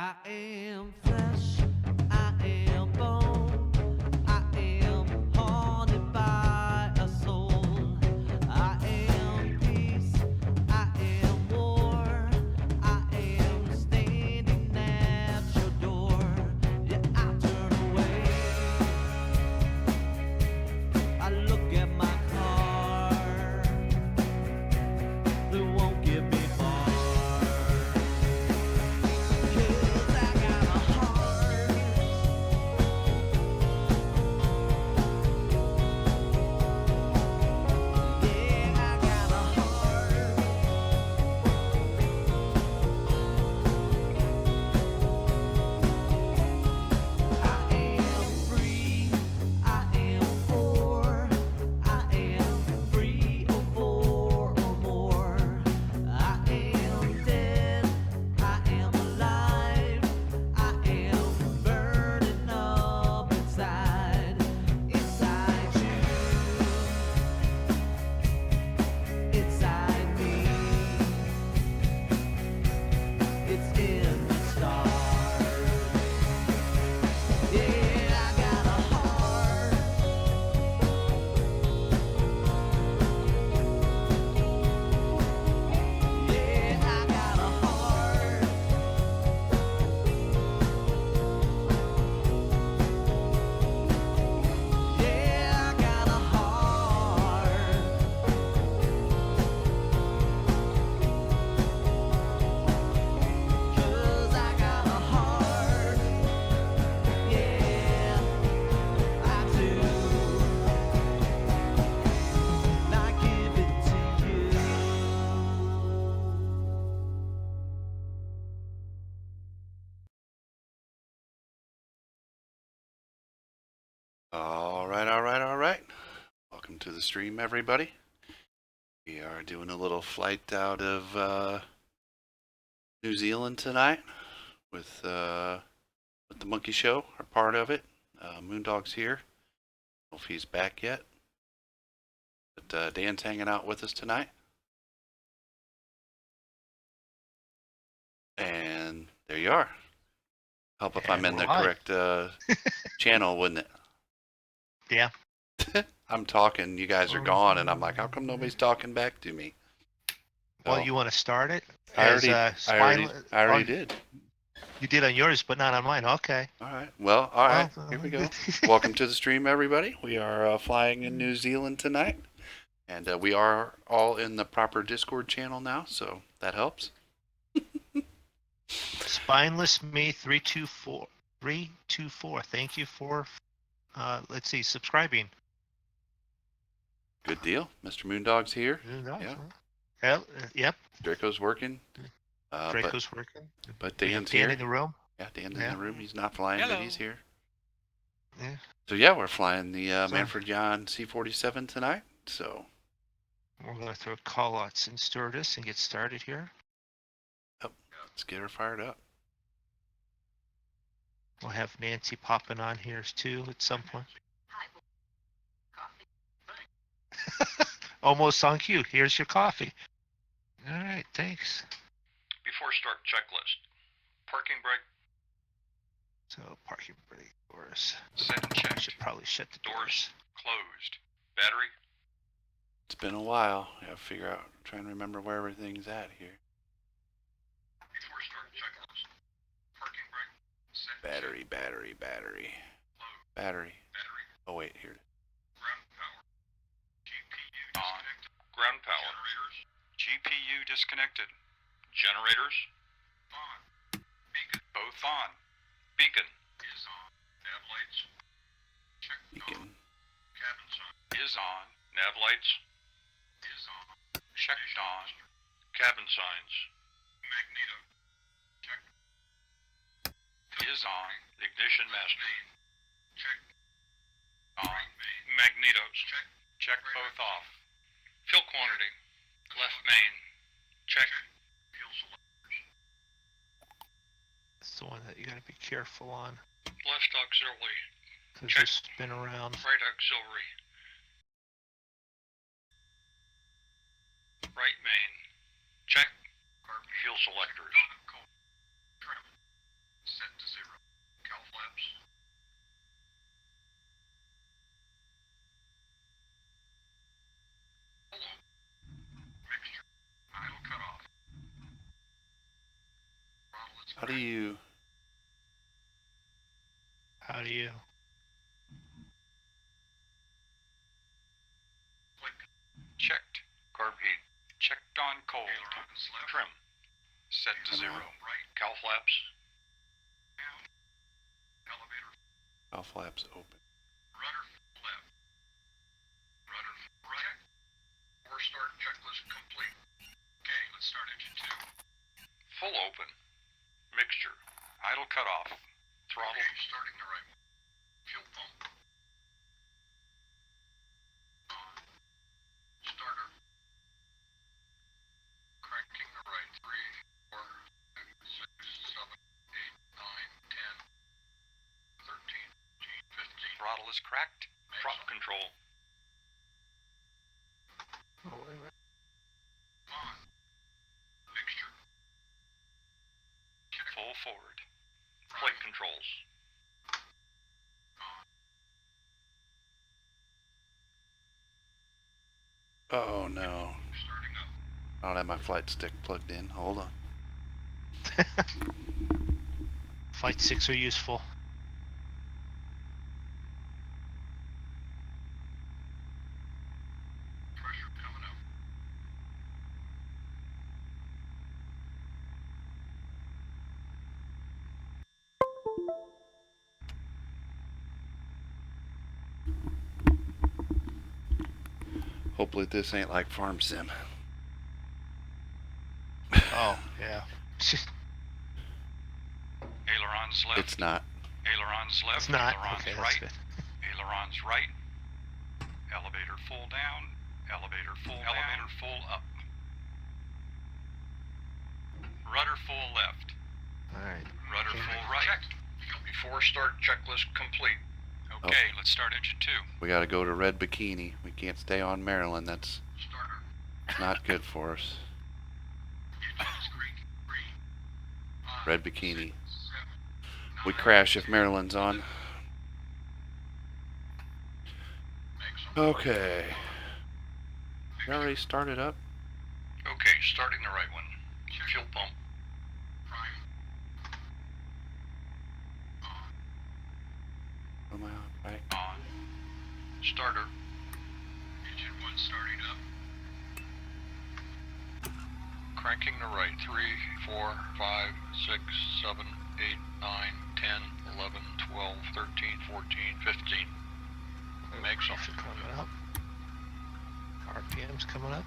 I am flesh, I am bone, I am haunted by a soul. I am peace, I am war, I am standing at your door. Yeah, I turn away, I look at my car, they won't get me far. 'Cause I got a heart. Yeah, I got a heart. I am free. I am for. I am free or for or more. I am dead. I am alive. I am burning up inside. Inside you. Inside me. It's in the stars. Yeah, I got a heart. Yeah, I got a heart. Yeah, I got a heart. 'Cause I got a heart. Yeah, I do. And I give it to you. All right. Welcome to the stream, everybody. We are doing a little flight out of New Zealand tonight with the Monkey Show, or part of it. Moondog's here. I don't know if he's back yet. But Dan's hanging out with us tonight. And there you are. Help if I'm in the correct channel, wouldn't it? Yeah. I'm talking, you guys are gone, and I'm like, how come nobody's talking back to me? Well, So, you want to start it? I As, already did. You did on yours, but not on mine. Okay. All right. Well, all right. Here we go. Welcome to the stream, everybody. We are flying in New Zealand tonight, and we are all in the proper Discord channel now, so that helps. Spineless Me 324. Thank you for, let's see, subscribing. Good deal. Mr. Moondog's here. Yeah. Yep. Draco's working. Draco's working. But We have Dan's Dan here. in the room. Yeah, Dan's in the room. He's not flying, Hello. but he's here. Yeah. So yeah, we're flying the Manfred Jahns C-47 tonight. So We're going to throw call-outs and stewardess and get started here. let's get her fired up. We'll have Nancy popping on here too at some point. Almost on cue. Here's your coffee. All right, thanks. Before start checklist. Parking brake, So parking brake doors. set and I checked. should probably shut the Doors doors. closed. Battery, It's been a while. I gotta figure out, trying to remember where everything's at here. before start checklist. Parking brake, set and Battery. checked. Battery. Battery, Oh wait, here it is. ground power. GPU disconnected. Ground power. Generators. GPU disconnected. Generators. On. Beacon. Both on. Beacon. Is on. Nav lights. Check. Beacon. Cabin sign. Is on. Nav lights. Is on. Checked on. Cabin signs. Magneto. Check. Is on. Ignition master. Check. On. Magnetos. Check. Check both off. Fuel quantity. Left main. Check. Fuel selectors. That's the one that you got to be careful on Left auxiliary. because they spin around. Right auxiliary. Right main. Check. Fuel selectors. How do you? How do you? Checked. Carb heat. Checked on cold. Trim. Set to 0. Cowl flaps. Cowl flaps open. Rudder left. Rudder right. 4-start checklist complete. Okay, let's start engine 2. Full open. Mixture. Idle cutoff. Throttle. Okay, starting the right one. Fuel pump. On. Starter. Cranking the right. 3, 4, 5, 6, 7, 8, 9, 10, 13, 15. Throttle is cracked. Prop control. Oh, wait a minute. On. Mixture. Full forward. Plate controls. Oh no. Starting up. I don't have my flight stick plugged in. Hold on. Flight sticks are useful. Pressure coming up. Hopefully this ain't like Farm Sim. Oh, yeah. Ailerons left. It's not. Ailerons left. It's not. Ailerons Okay, that's right. good. Ailerons right. Elevator full down. Elevator full down. Elevator full up. Rudder full left. Alright. Rudder Okay. full right. Checked. Before start checklist complete. Okay, let's start engine 2. We got to go to Red Bikini. We can't stay on Maryland. That's Starter. not good for us. Engines green. 3, 5, Red Bikini. 7, We 9, crash if Maryland's on. make some. Okay. We already started up. Okay, starting the right one. Fuel pump. Prime. Am I on? Right. On. Starter. Engine 1 starting up. Cranking the right. 3, 4, 5, 6, 7, 8, 9, 10, 11, 12, 13, 14, 15. Make some. Pressure coming up. RPM's coming up.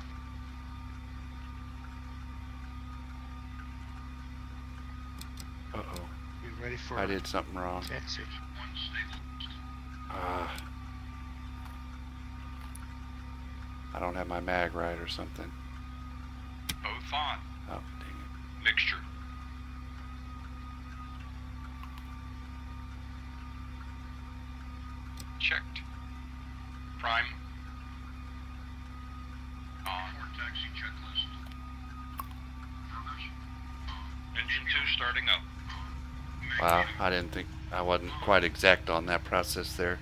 Uh-oh. You ready for I did something wrong. taxi? 1 stable. I don't have my mag right or something. Both on. Oh, dang it. Mixture. Checked. Prime. On. Taxi checklist. Engine 2 starting up. Wow, I didn't think, I wasn't quite exact on that process there.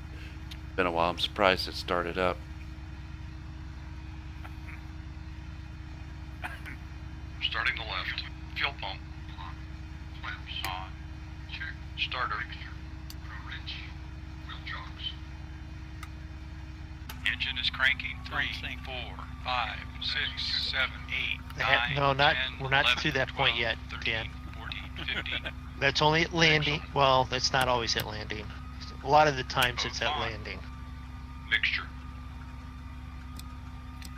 Been a while. I'm surprised it started up. Starting the left. Fuel pump. Flaps. On. Check. Starter. Wrench. Wheel chocks. Engine is cranking. 3, 4, 5, 6, 7, 8, 9, No, not 10, we're not 11, to that 12, point yet, 13, Dan. 14, 15. That's only at landing. Well, that's not always at landing. A lot of the times it's at Both on. landing. Mixture.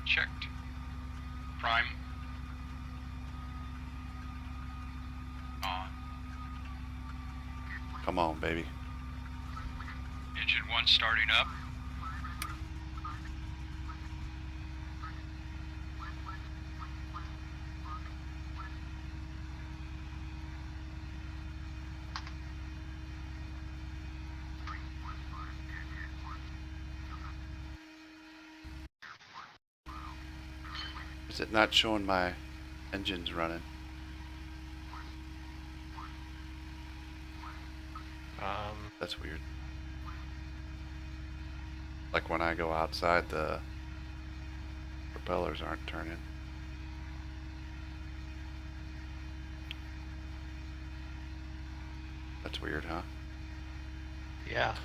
Checked. Prime. On. Come on, baby. Engine 1 starting up. Is it not showing my engines running? That's weird. Like when I go outside, the propellers aren't turning. That's weird, huh? Yeah.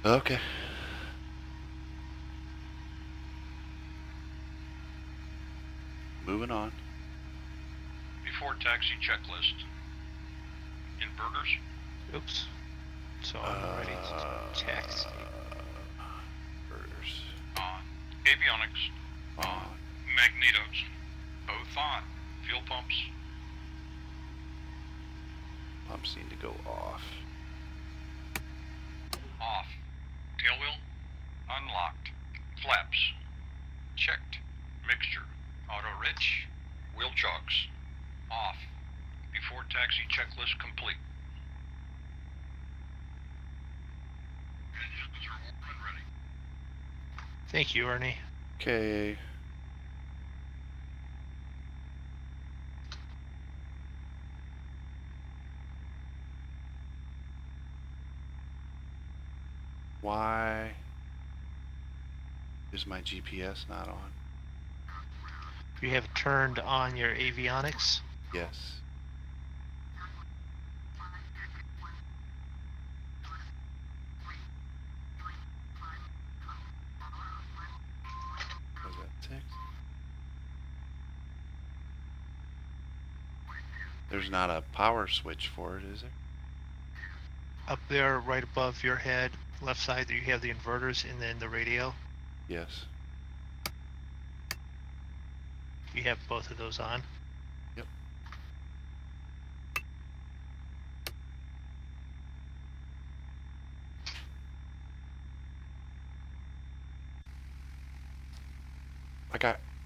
Okay. Moving on. Before taxi checklist. Inverters. Oops. So I'm ready to taxi. Inverters. On. Avionics. On. Magnetos. Both on. Fuel pumps. Pumps need to go off. Off. Tail wheel. Unlocked. Flaps. Checked. Mixture. Auto rich. Wheel chocks. Off. Before taxi checklist complete. Engines are warm and ready. Thank you, Ernie. Okay. Why is my GPS not on? You have turned on your avionics. Yes. Was that 6? There's not a power switch for it, is there? Up there, right above your head, left side, you have the inverters and then the radio. Yes. You have both of those on. Yep.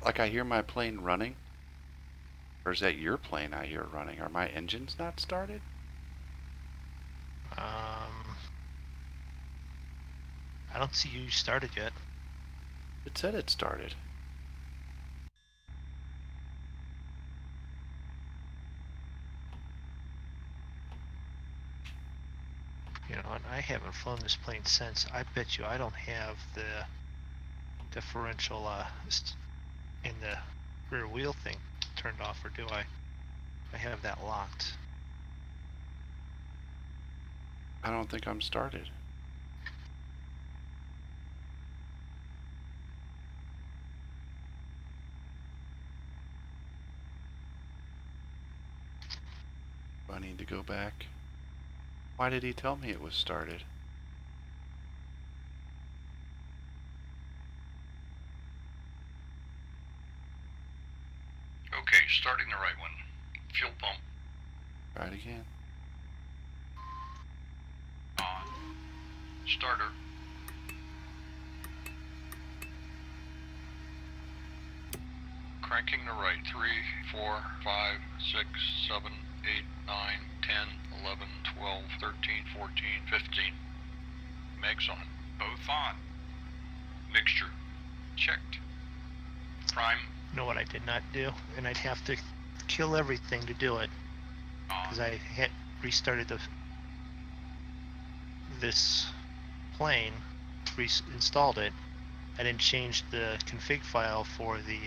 Like I hear my plane running. Or is that your plane I hear running? Are my engines not started? I don't see you started yet. It said it started. You know, and I haven't flown this plane since. I bet you I don't have the differential in the rear wheel thing turned off, or do I? I have that locked. I don't think I'm started. Do I need to go back? Why did he tell me it was started? Okay, starting the right one. Fuel pump. Try it again. On. Starter. Cranking the right. 3, 4, 5, 6, 7, 8, 9, 10, 11, 12, 13, 14, 15. Megs on. Both on. Mixture. Checked. Prime. You know what I did not do? And I'd have to kill everything to do it. Because On. I had restarted this plane, installed it. I didn't change the config file for the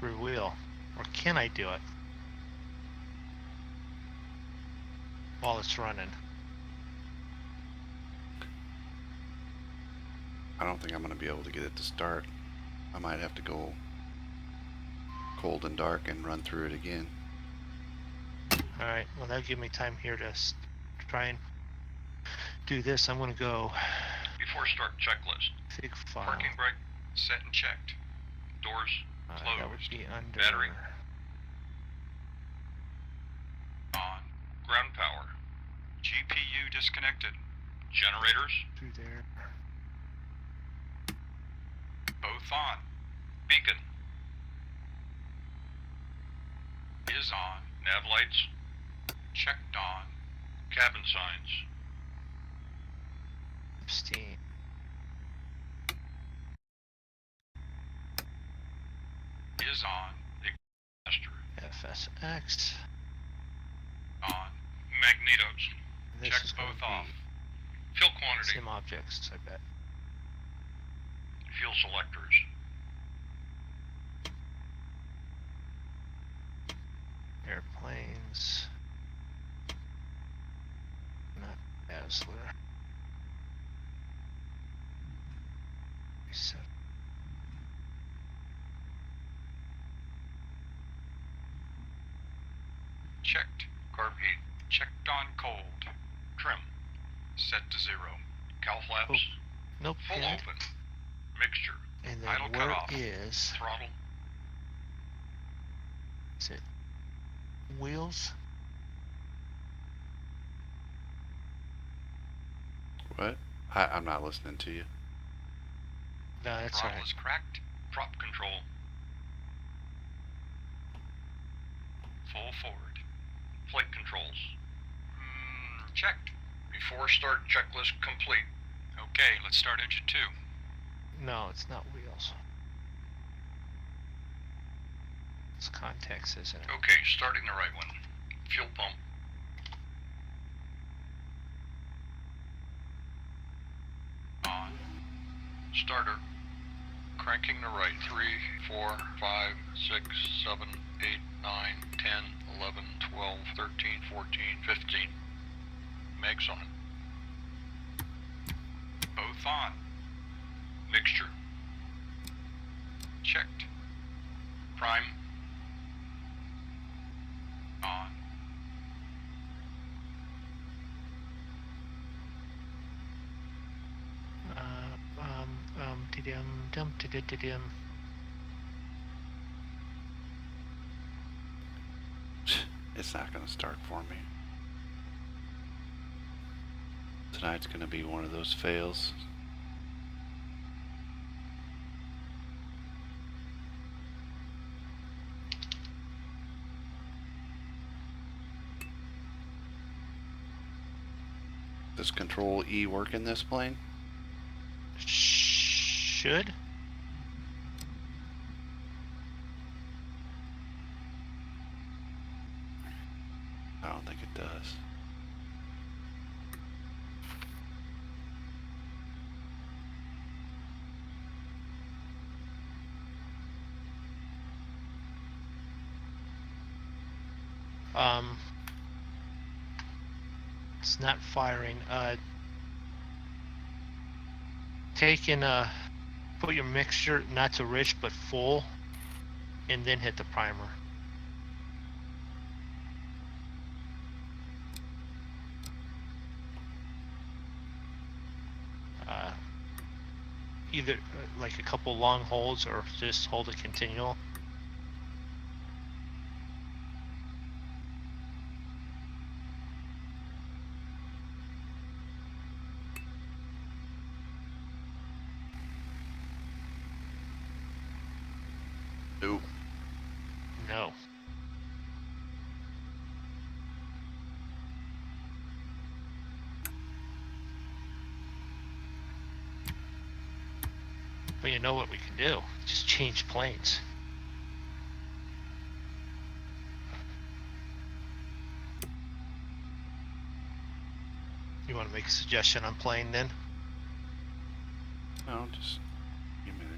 rear wheel. Or can I do it while it's running? I don't think I'm going to be able to get it to start. I might have to go cold and dark and run through it again. Alright, well that'll give me time here to try and do this. I'm going to go Before start checklist. config file. Parking brake. Set and checked. Doors. Closed. That would be under Battery. On. Ground power. GPU disconnected. Generators. through there. Both on. Beacon. Is on. Nav lights. Checked on. Cabin signs. Steam. Is on. Master. FSX. On. Magnetos. This Check is going both to off. be Fuel quantity. sim objects, I bet. Fuel selectors. Airplanes. Carb heat. Checked on cold. Trim. Set to 0. Cowl flaps. Nope. Full And, open. Mixture. and then Idle where cutoff. is Throttle. it? Wheels? What? I'm not listening to you. No, that's Throttle alright. is cracked. Prop control. Full forward. Flight controls. Checked. Before start checklist complete. Okay, let's start engine 2. No, it's not wheels. It's contacts, isn't it? Okay, starting the right one. Fuel pump. On. Starter. Cranking the right. 3, 4, 5, 6, 7, 8, 9, 10, 11, 12, 13, 14, 15. Mags on. Both on. Mixture. Checked. Prime. On. Dum. It's not going to start for me. Tonight's going to be one of those fails. Does Control E work in this plane? Should? I don't think it does. It's not firing. Put your mixture not to rich but full, and then hit the primer. Either like a couple long holds or just hold it continual. Nope. No. But you know what we can do? Just change planes. You want to make a suggestion on plane then? No, just give me a minute.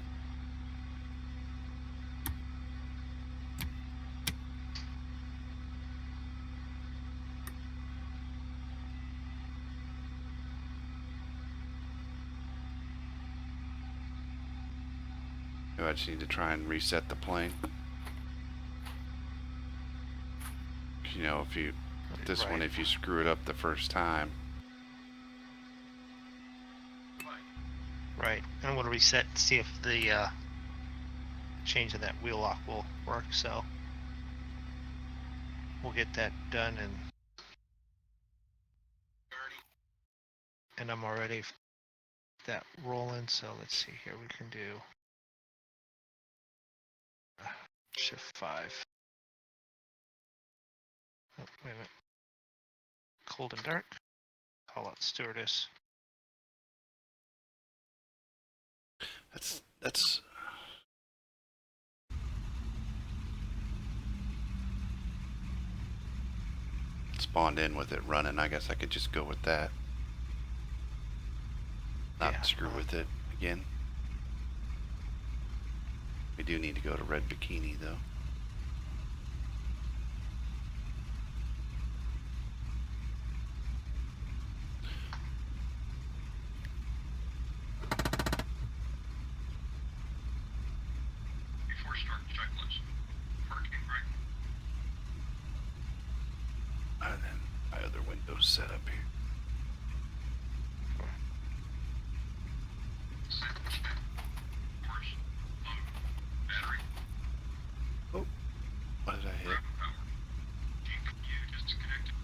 I just need to try and reset the plane. You know, if you this one, if you screw it up the first time. Right. And I'm going to reset and see if the change of that wheel lock will work. So we'll get that done, and I'm already that rolling. So let's see here. We can do shift 5. Oh, wait a minute. Cold and dark. Call out stewardess. That's spawned in with it running. I guess I could just go with that. Not screw with it again. We do need to go to red bikini though. Before start checklist. Parking brake. Go set up here. Battery. Oh, what did I hit? Ground power. GPU disconnected.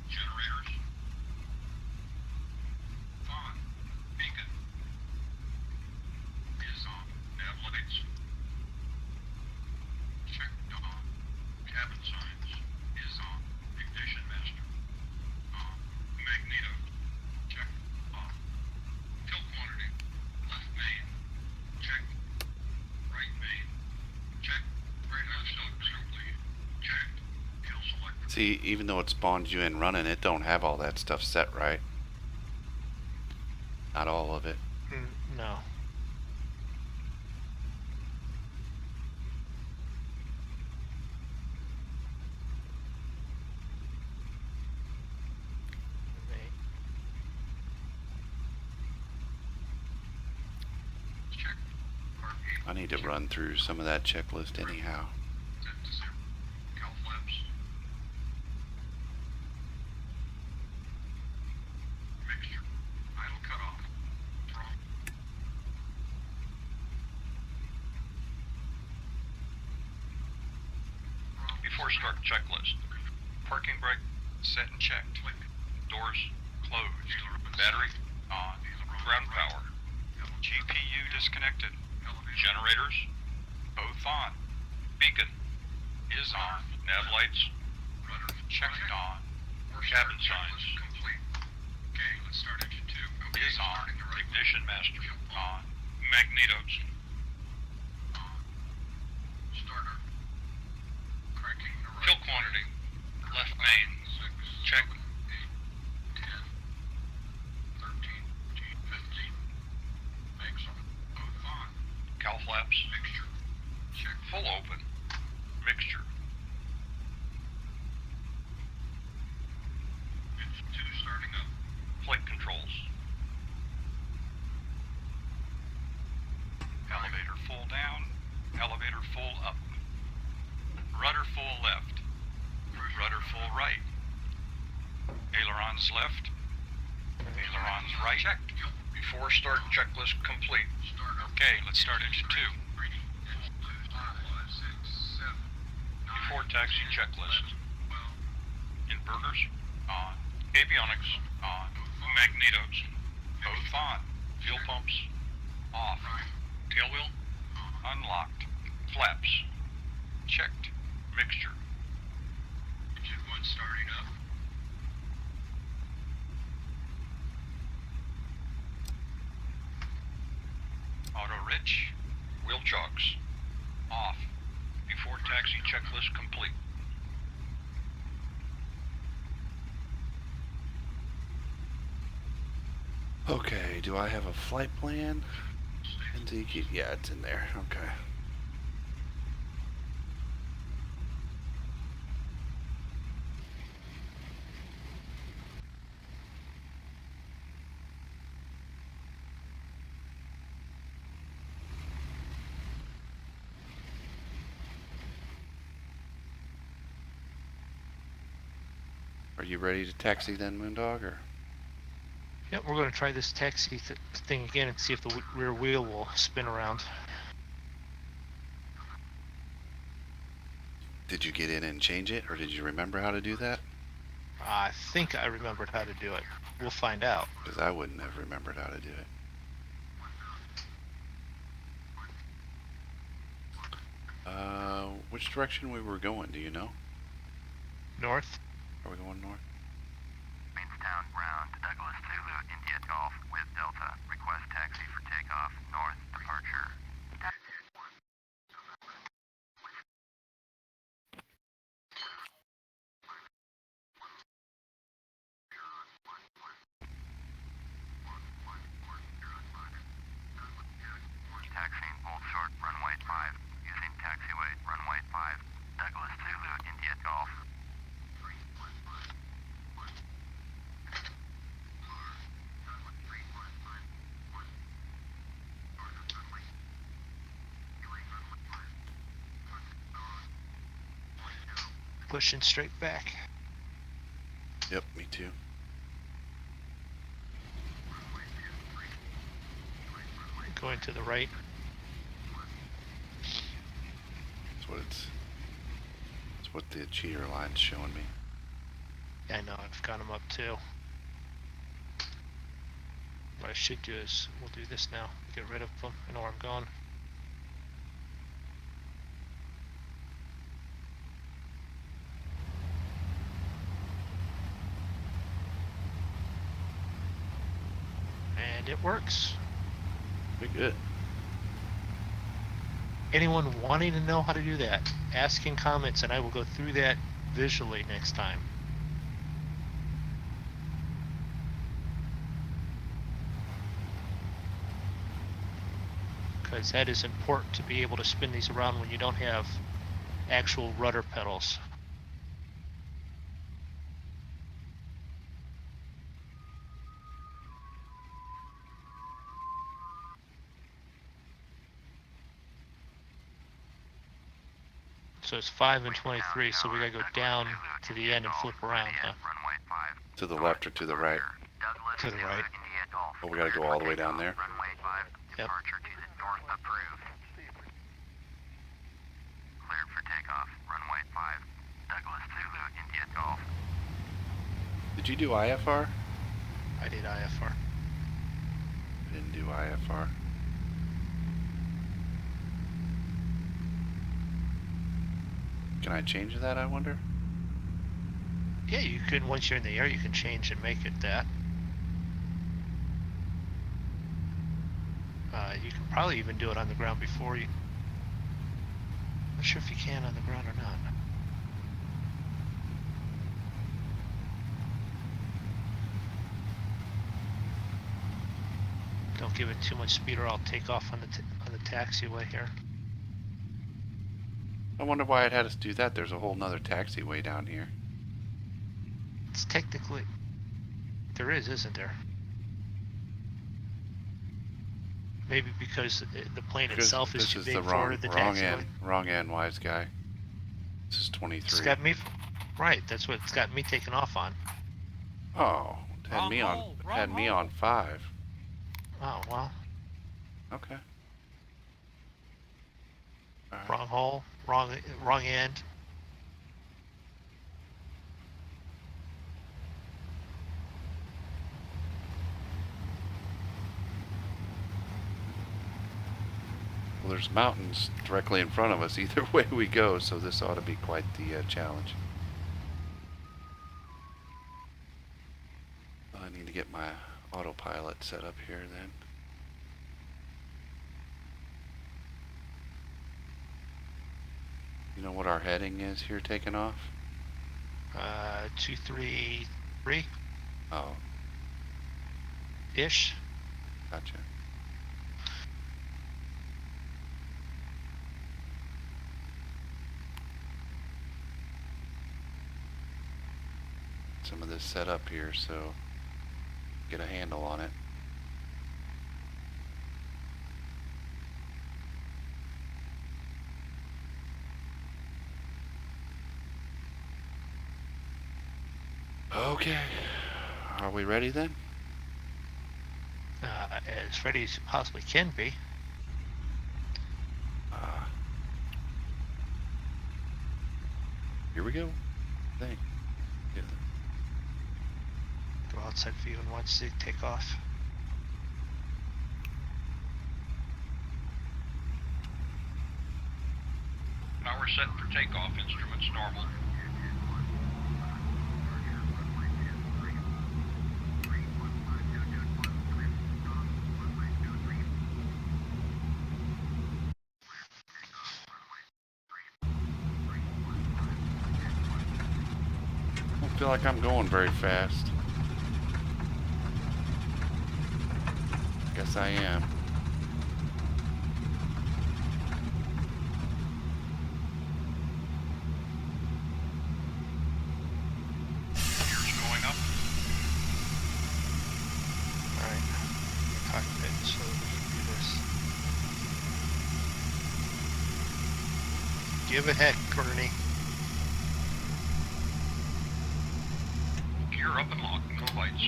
Generators. On. Beacon. Is on. Nav lights. Checked on. Cabin signs. Is on. Ignition master. On. Magneto. Check. Off. Fuel quantity. Left main. Check. Right main. Check. Right absolutely. Checked. Fuel selector. See, even though it spawned you in running, it don't have all that stuff set right. Not all of it. No. Check. Part 8. I need to run through some of that checklist anyhow. Set to 0. Cal flaps. Mixture. Idle cutoff. Throttle. Before start checklist. Parking brake set and checked. Doors closed. Battery on. Ground power. GPU disconnected. Generators both on. Beacon is on. Nav lights checked on. Cabin signs complete. Okay, let's start engine 2. Is on. Ignition master on. Magnetos on. Starter. Cranking the right. Fuel quantity. Left main. 6, check. 7, 8, 10, 13, 15. Banks on. Both on. Cal flaps. Mixture. Check. Full open. Mixture. Engine 2 starting up. Flight controls. Elevator full down. Elevator full up. Rudder full left. Rudder full right. Ailerons left. Ailerons right. Checked. Before start checklist complete. Okay, let's start engine 2. Before taxi checklist. Inverters on. Avionics on. Magnetos both on. Fuel pumps off. Tail wheel unlocked. Flaps checked. Mixture. Engine 1 starting up. Auto rich. Wheel chocks off. Before taxi checklist complete. Okay, do I have a flight plan? NZQ, yeah, it's in there. Okay. Are you ready to taxi then, Moondog, or? Yep, we're going to try this taxi thing again and see if the rear wheel will spin around. Did you get in and change it, or did you remember how to do that? I think I remembered how to do it. We'll find out. Because I wouldn't have remembered how to do it. Which direction we were going, do you know? North. Are we going north? Bainstown, ground, Douglas Zulu, India Golf with Delta. Request taxi for takeoff, north, departure. Taxiing hold short, runway 5, using taxiway, runway 5, Douglas Zulu, India Golf. Pushing straight back. Yep, me too. going to the right. That's what the cheater line's showing me. Yeah, I know, I've got them up too. What I should do is, we'll do this now. Get rid of them. I know where I'm going. And it works. Pretty good. Anyone wanting to know how to do that, ask in comments and I will go through that visually next time. Because that is important to be able to spin these around when you don't have actual rudder pedals. So it's 5 and 23, so we gotta go down to the end and flip around, huh? Runway 5. To the left or to the right? Douglas To the right. India Golf. Oh, we gotta go all the way down there? Runway 5. Yep. Departure to the north approved. Cleared for takeoff. Runway 5. Douglas Zulu India Golf. Did you do IFR? I did IFR. I didn't do IFR. Can I change that, I wonder? Yeah, you can, once you're in the air, you can change and make it that. You can probably even do it on the ground before you... Not sure if you can on the ground or not. Don't give it too much speed or I'll take off on the taxiway here. I wonder why it had us do that. There's a whole nother taxiway down here. It's technically... There is, isn't there? Maybe because the plane Because itself is this too is big the for the taxiway. wrong end, wise guy. This is 23. It's got me... Right, that's what it's got me taken off on. Oh, it had Wrong me on hole, had wrong me hole. on 5. Oh, well. Okay. All right. Wrong hole, wrong end. Well, there's mountains directly in front of us either way we go, so this ought to be quite the challenge. I need to get my autopilot set up here then. You know what our heading is here taking off? 233 Oh, ish. gotcha. Some of this set up here, so get a handle on it. Okay, are we ready then? As ready as you possibly can be. Here we go. Thing. Yeah. Go outside view and watch the take off. Power set for takeoff. Instruments normal. I don't feel like I'm going very fast. Guess I am. Gears going up. Alright. Cockpit, so we can do this. Give it heck, Courtney. Gear up and lock. No lights.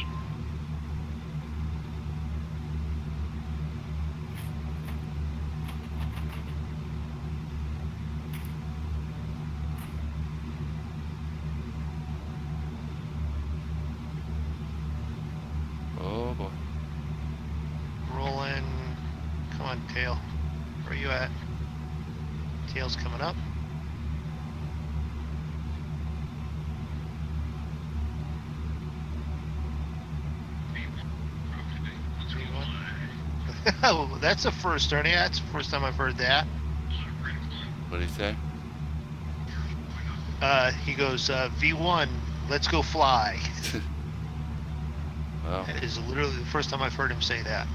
Tail, where are you at? Tail's coming up. Oh, that's a first, Ernie. That's the first time I've heard that. What did he say? He goes, V1, let's go fly. Well, That is literally the first time I've heard him say that.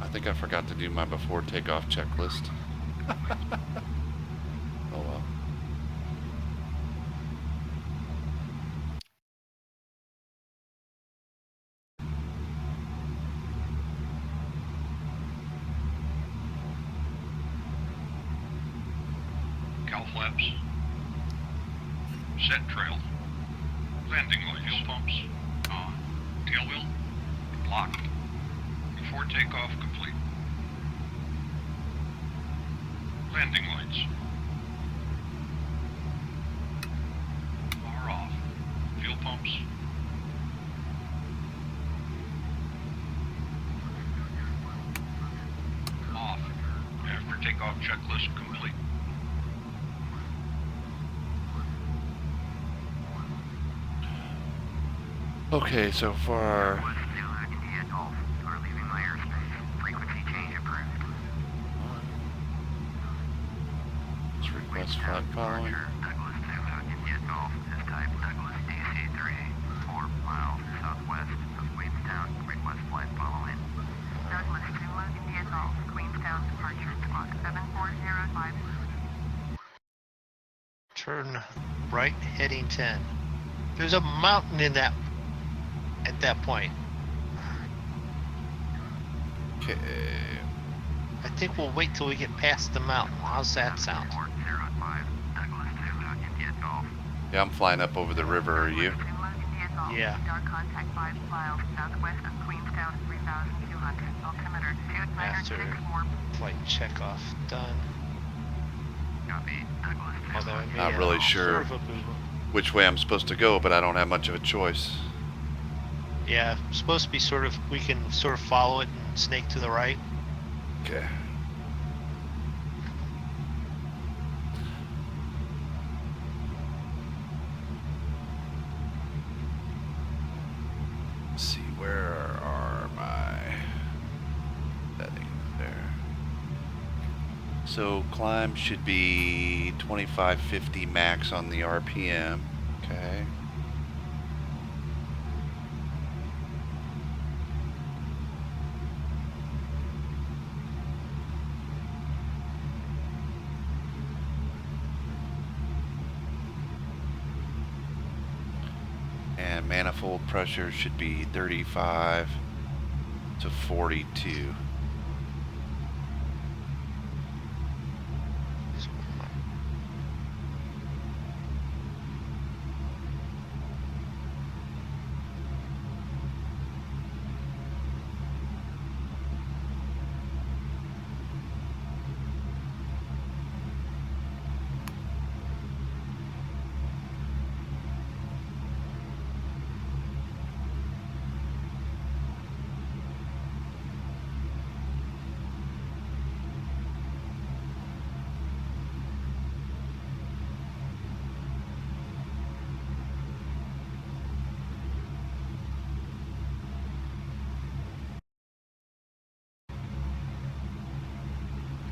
I think I forgot to do my before takeoff checklist. Oh well. Cow flaps. Set trail. Landing lights. Fuel pumps. On. Tail wheel. Locked. Before takeoff complete. Landing lights. Power off. Fuel pumps. Off. After takeoff checklist complete. Okay, so far. Douglas Zulu, India Golf. You are leaving my airspace. Frequency change approved. Let's request flight following. Departure, Douglas Zulu, India Golf. Is type Douglas DC-3. 4 miles southwest of Queenstown. Request flight following. Douglas Zulu, India Golf. Queenstown departure clock 7405. Turn right, heading 10. There's a mountain in that, at that point. Okay. I think we'll wait till we get past the mountain. How's that sound? 7405. Douglas Zulu, India Golf. Yeah, I'm flying up over the river. Are you? Yeah. Dark contact 5 miles southwest of Queenstown, 3,200. Altimeter 2906 warp. Flight checkoff done. Copy. Douglas Although I may Not have really sure sort of a boo-boo. which way I'm supposed to go, but I don't have much of a choice. Yeah, supposed to be sort of, we can sort of follow it and snake to the right. Okay. Let's see, where are my settings there? So climb should be 2550 max on the RPM. Okay. And manifold pressure should be 35 to 42.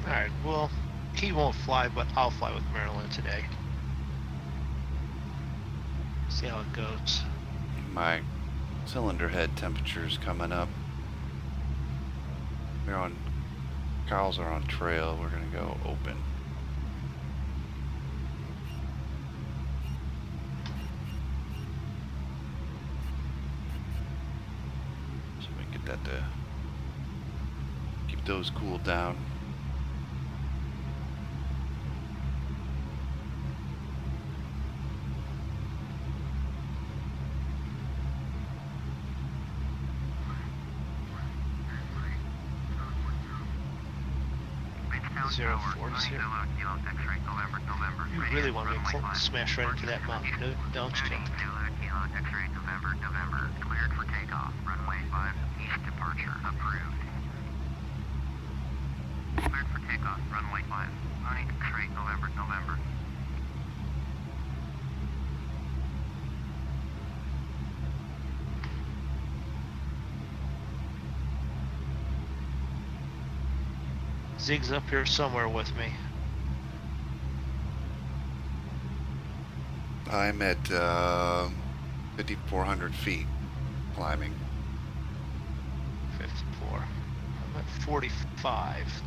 Alright, well, he won't fly, but I'll fly with Maryland today. See how it goes. My cylinder head temperature's coming up. We're on, Carl's are on trail. We're gonna go open. So we can get that to keep those cooled down. Queenstown 040. Tower, Kilo X-ray, November. You really want me to smash right into that mountain, don't you? 28 Zulu, Kilo X-ray November, November. Cleared for takeoff. Runway 5, east departure. Approved. Cleared for takeoff. Runway 5. Mounting X-ray November, November. Zig's up here somewhere with me. I'm at 5,400 feet climbing. 54. I'm at 45.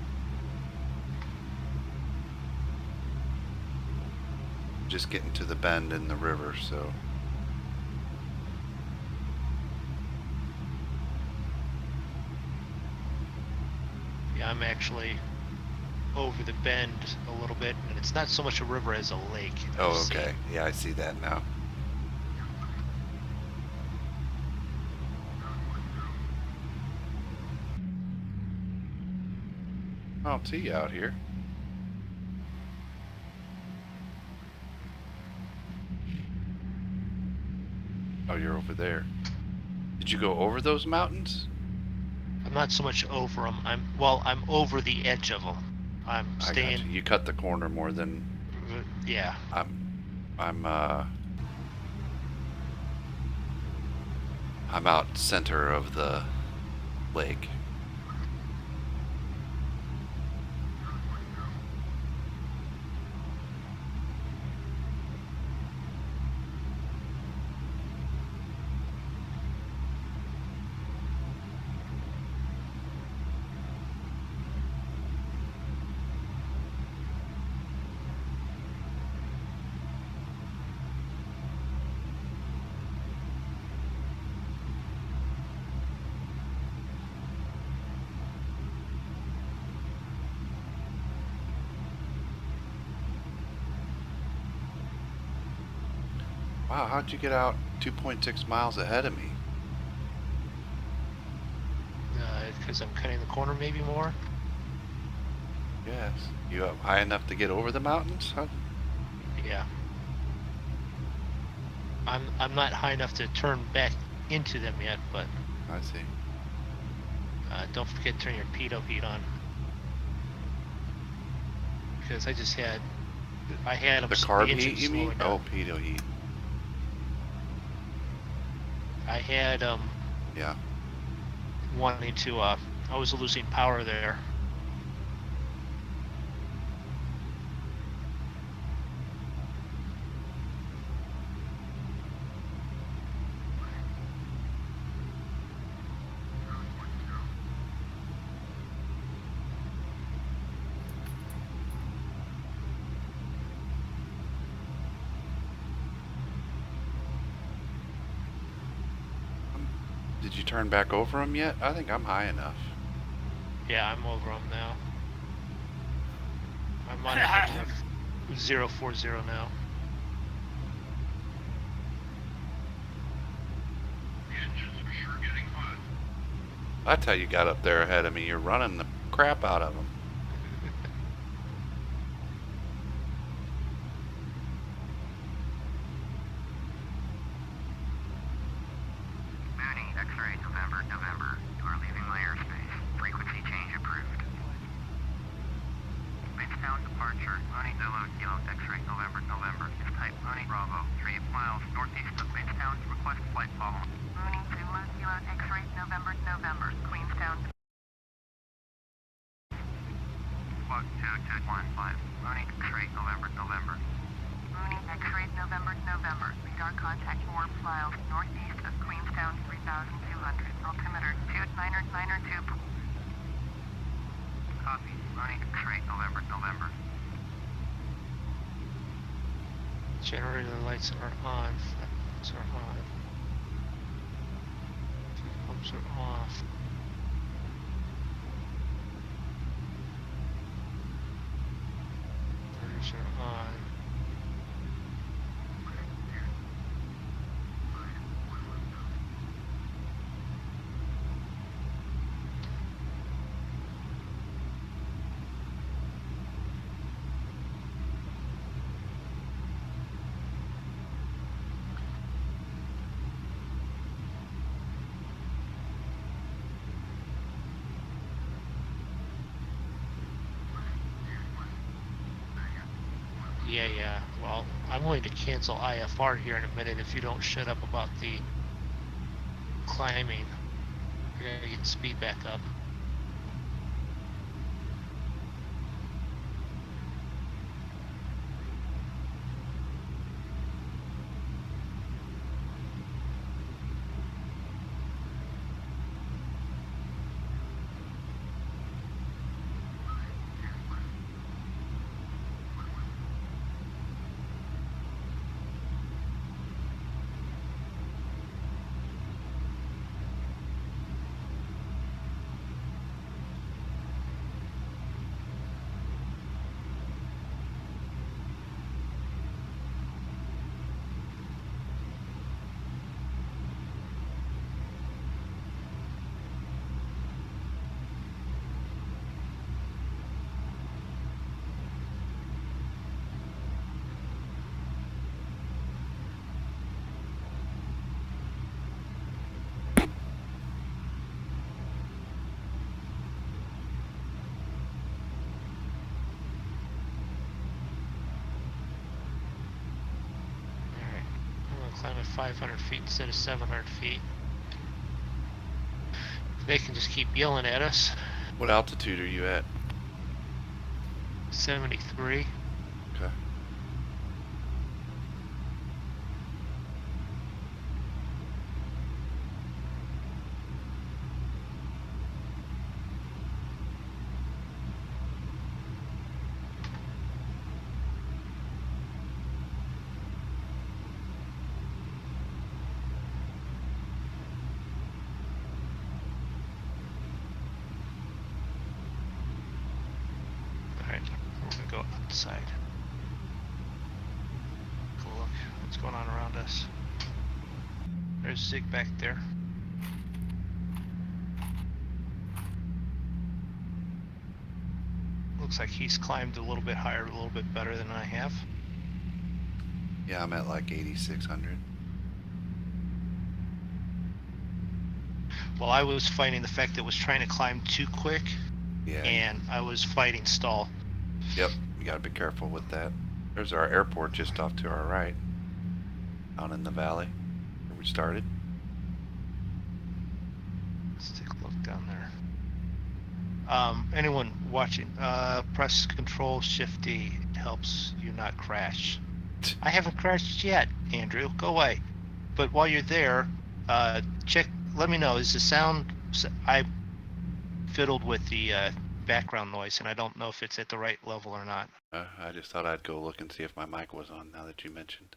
Just getting to the bend in the river, so. Yeah, I'm actually over the bend a little bit, and it's not so much a river as a lake. Oh, I've seen. okay. Yeah, I see that now. I don't see you out here. Oh, you're over there. Did you go over those mountains? I'm not so much over them. I'm over the edge of them. I'm I got staying. you. You cut the corner more than Yeah. I'm out center of the lake. Wow, how'd you get out 2.6 miles ahead of me? Because I'm cutting the corner maybe more. Yes. You up high enough to get over the mountains? Huh? Yeah. I'm not high enough to turn back into them yet, but I see. don't forget to turn your pitot heat on. Because I had The carb the engine heat, you mean? slowing down. Oh, pitot heat. I had Yeah. wanting to I was losing power there. Did you turn back over them yet? I think I'm high enough. Yeah, I'm over them now. I'm on a 040 now. The engines are sure getting hot. That's how you got up there ahead of me. You're running the crap out of them. Mooney, X-ray November, November. You are leaving my airspace. Frequency change approved. Midtown departure. Mooney, Zulu, Kilo, X-ray November, November. Is type Mooney, Bravo. 3 miles northeast of Midtown. Request flight follow. Mooney, Zulu, Kilo, X-ray November, November. Queenstown. Squawk 2215. Mooney, X-ray November, November. Mooney, X-ray November, November. Radar contact warp miles northeast of Queenstown, 3200. Altimeter 2992. Copy. Mooney, X-ray November, November. Generator lights are on. Flaps are on. Pumps are off. Motors are on. Yeah. Well, I'm going to cancel IFR here in a minute if you don't shut up about the climbing. I gotta get speed back up. Alright, I'm gonna climb at 500 feet instead of 700 feet. They can just keep yelling at us. What altitude are you at? 73. Okay. Alright, we're gonna go outside. Go look what's going on around us. There's Zig back there. Looks like he's climbed a little bit higher, a little bit better than I have. Yeah, I'm at like 8,600. Well, I was fighting the fact that it was trying to climb too quick, Yeah. and I was fighting stall. Yep. You gotta be careful with that. There's our airport just off to our right. Down in the valley where we started. Let's take a look down there. Anyone watching, press Control Shift D. It helps you not crash. I haven't crashed yet, Andrew. Go away. But while you're there, check. Let me know. Is the sound? I fiddled with the background noise, and I don't know if it's at the right level or not. I just thought I'd go look and see if my mic was on now that you mentioned.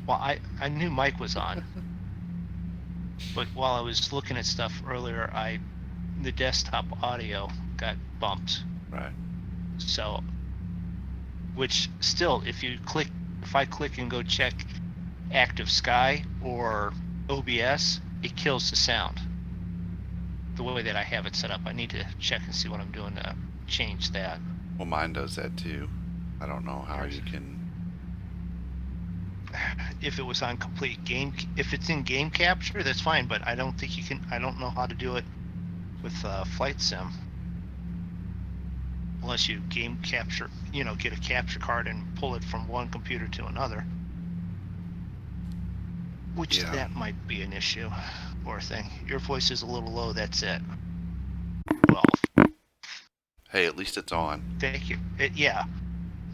Well, I knew Mike was on, but while I was looking at stuff earlier, the desktop audio got bumped. Right. So, which still, if I click and go check Active Sky or OBS, it kills the sound. The way that I have it set up, I need to check and see what I'm doing to change that. Well, mine does that too. I don't know how you can. If it was on complete game, if it's in game capture, that's fine. But I don't think you can. I don't know how to do it with Flight Sim, unless you game capture. Get a capture card and pull it from one computer to another. Which Yeah. that might be an issue or a thing. Your voice is a little low. That's it. Well, Hey, at least it's on. thank you. Yeah,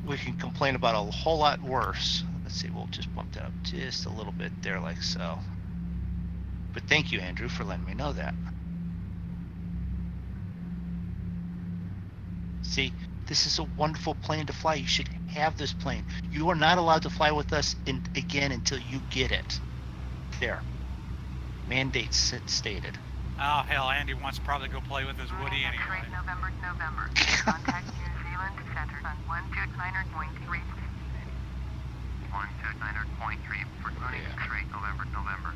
we can complain about a whole lot worse. Let's see, we'll just bump that up just a little bit there, like so. But thank you, Andrew, for letting me know that. See, this is a wonderful plane to fly. You should have this plane. You are not allowed to fly with us again until you get it. There. Mandates stated. Oh, hell, Andy wants to probably go play with his Woody anyway. X-ray November to November. Contact New Zealand Center on 129.3. 129.3 for running X-ray November to November.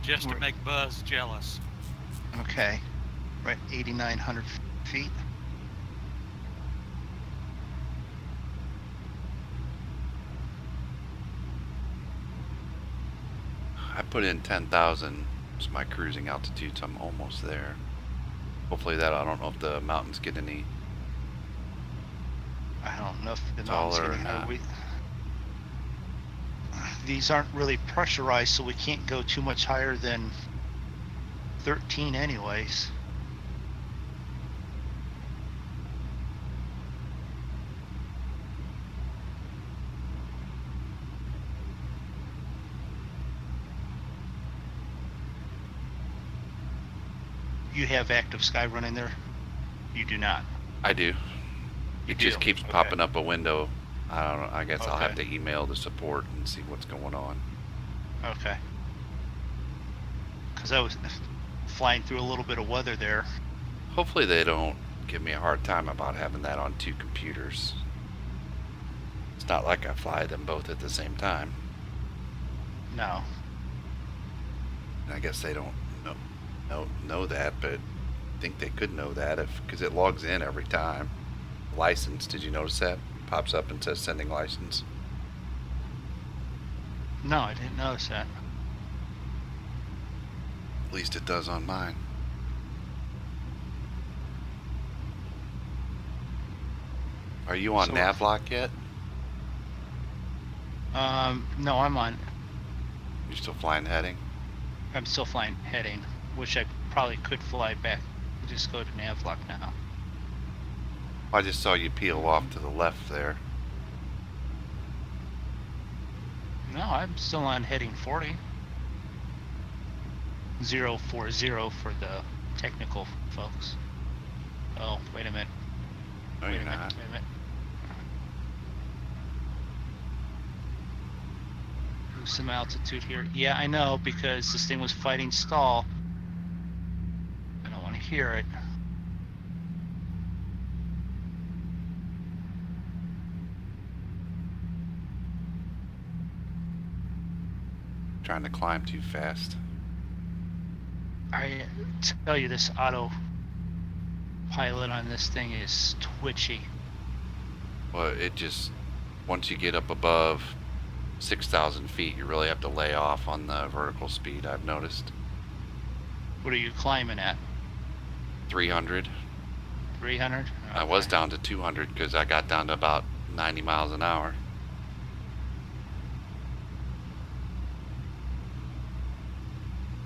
Just to make Buzz jealous. Okay. Right, 8,900 feet. I put in 10,000 as my cruising altitude, so I'm almost there. Hopefully that, I don't know if the mountains get any I don't know if the Taller mountain's or getting higher. not. These aren't really pressurized, so we can't go too much higher than 13 anyways. You have active sky running there? You do not. I do. You It just do? keeps Okay. popping up a window. I don't know. I guess I'll have Okay. to email the support and see what's going on. Okay. Because I was flying through a little bit of weather there. Hopefully they don't give me a hard time about having that on 2 computers. It's not like I fly them both at the same time. No. And I guess they don't know that, but I think they could know that because it logs in every time. License, did you notice that? Pops up and says sending license. No, I didn't notice that. At least it does on mine. Are you on So- Navlock yet? No, You're still flying heading? I'm still flying heading, which I probably could fly back. Just go to Navlock now. I just saw you peel off to the left there. No, I'm still on heading 40. 040 for the technical folks. Oh, wait a minute. No, Wait you're a minute. not. Wait a minute. Lose some altitude here. Yeah, I know, because this thing was fighting stall. I don't want to hear it. Trying to climb too fast. I tell you, this auto pilot on this thing is twitchy. Well, it just, once you get up above 6,000 feet, you really have to lay off on the vertical speed, I've noticed. What are you climbing at? 300. 300? I was down to 200 because I got down to about 90 miles an hour.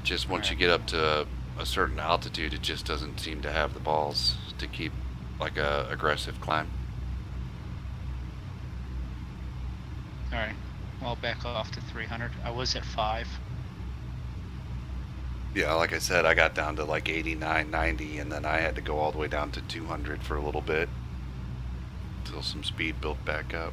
Just once you get up to a certain altitude, it just doesn't seem to have the balls to keep like a aggressive climb. Alright, well, back off to 300. I was at 5. Yeah, like I said, I got down to like 89, 90, and then I had to go all the way down to 200 for a little bit until some speed built back up.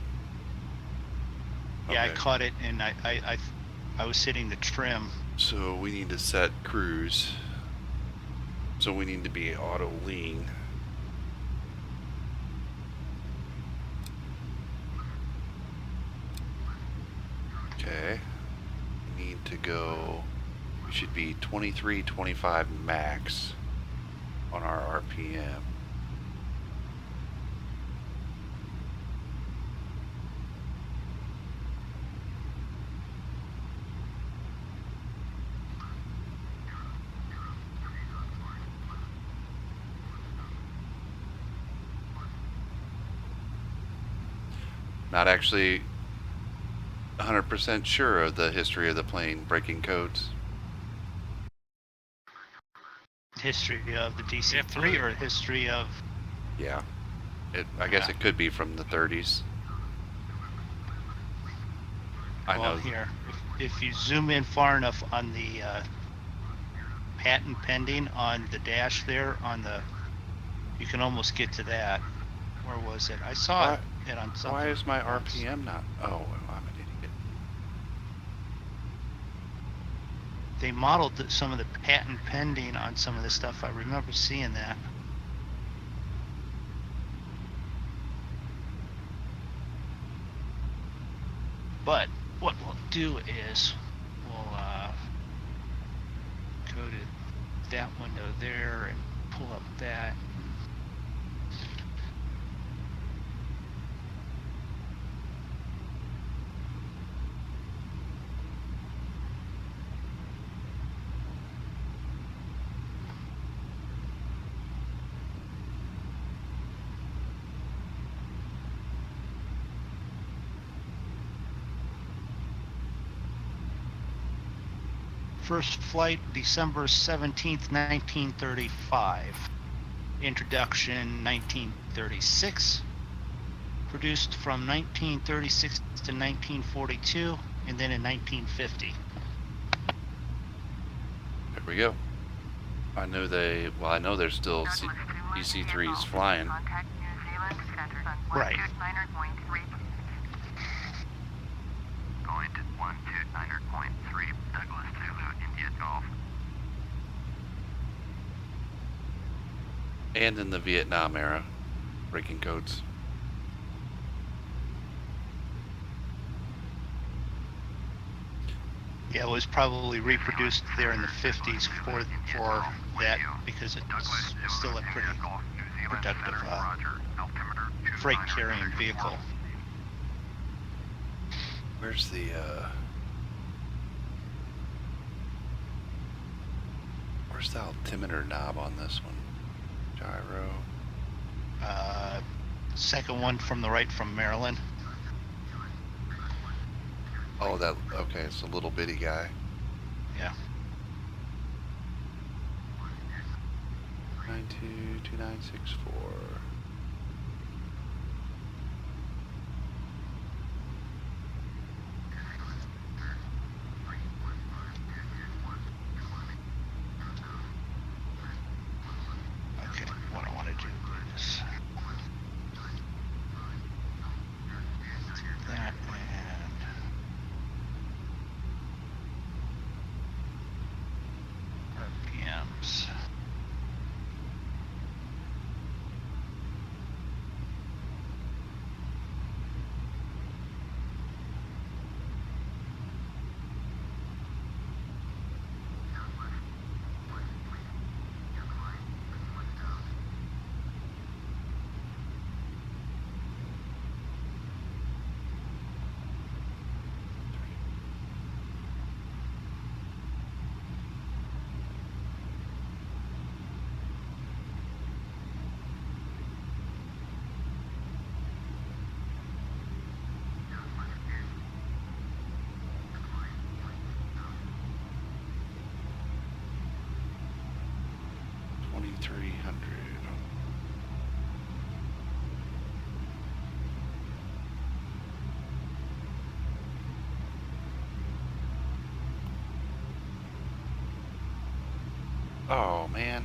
Yeah, I Okay. caught it, and I was hitting the trim. So we need to set cruise. So we need to be auto lean. Okay. We need to go, we should be 23, 25 max on our RPM. Not actually 100% sure of the history of the plane breaking codes. History of the DC-3 Absolutely. or history of... Yeah. I guess Yeah. it could be from the 30s. I well, know. here, if you zoom in far enough on the patent pending on the dash there, you can almost get to that. Where was it? I saw it on something. Why is my once. RPM not? Oh, well, I'm an idiot. They modeled some of the patent pending on some of the stuff. I remember seeing that. But what we'll do is we'll go to that window there and pull up that. First flight, December 17th, 1935. Introduction, 1936. Produced from 1936 to 1942, and then in 1950. There we go. I know there's still DC-3s flying. Contact New Zealand Center on Right. 129.3. Going to 129.3, Douglas Zulu, India Golf. And in the Vietnam era, breaking codes. Yeah, it was probably reproduced there in the 50s for that, because it's still a pretty productive freight carrying vehicle. Where's the altimeter knob on this one? Gyro. Second one from the right from Maryland. Oh, okay, it's a little bitty guy. Yeah. 922964. Okay, what I want to do is that and RPMs. Oh man.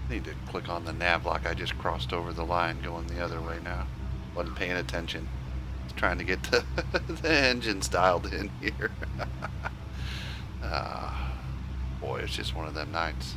Need to click on the nav lock. I just crossed over the line going the other way now. Wasn't paying attention. Was trying to get the, the engines dialed in here. Boy, it's just one of them nights.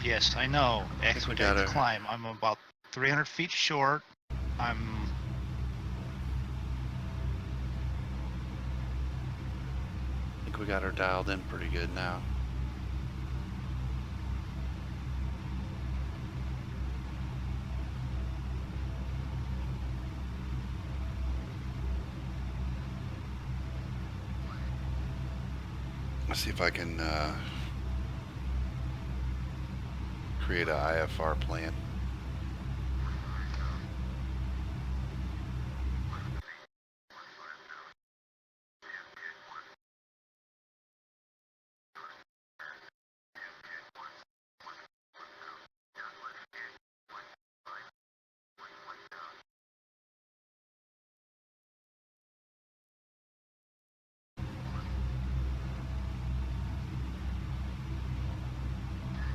Yes, I know. we Expedite the gotta- climb. I'm about 300 feet short. I think we got her dialed in pretty good now. Let's see if I can create a IFR plan.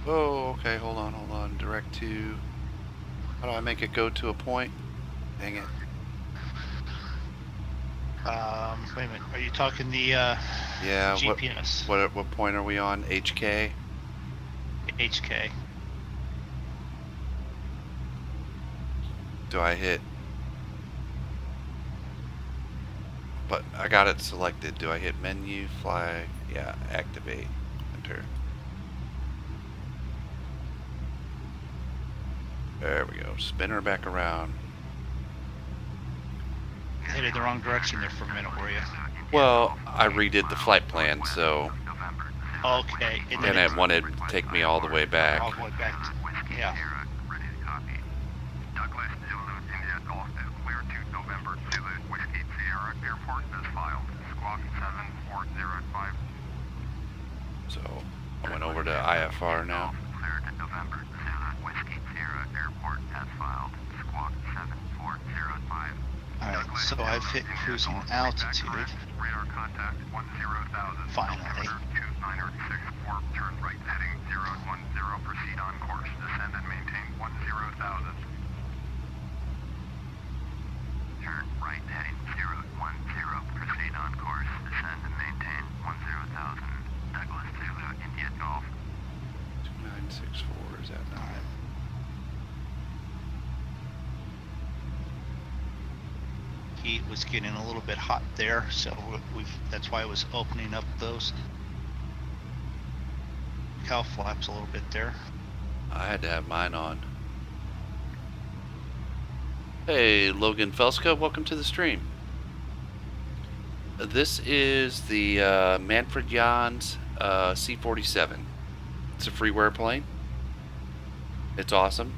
Oh, okay, hold on. Direct to... How do I make it go to a point? Dang it. Wait a minute. Are you talking the Yeah, GPS? what point are we on? HK? HK. Do I hit? But I got it selected. Do I hit menu, fly? Yeah, activate, enter. There we go. Spin her back around. Headed the wrong direction there for a minute, were you? Well, I redid the flight plan, so Okay. and it wanted to take me all the way back. All the way back. Yeah. Ready to copy. Douglas, Zulu, India, Golf is clear to November. Zulu, Whiskey, Sierra, Airport as filed. Squawk 7405. So I went over to IFR now. Clear to November. Zulu, Whiskey, Sierra, Airport as filed. Squawk 7405. Alright, so I've hit cruising altitude. Radar contact 10,000. Finally. 2964. Turn right heading 010. Proceed on course. Descend and maintain 10,000. Turn right heading 010. Proceed on course. Descend and maintain 10,000. Douglas Zulu, India Golf. 2964, is that not it? Heat was getting a little bit hot there, so that's why I was opening up those cow flaps a little bit there. I had to have mine on. Hey, Logan Felska, welcome to the stream. This is the Manfred Jahns C-47. It's a freeware plane. It's awesome.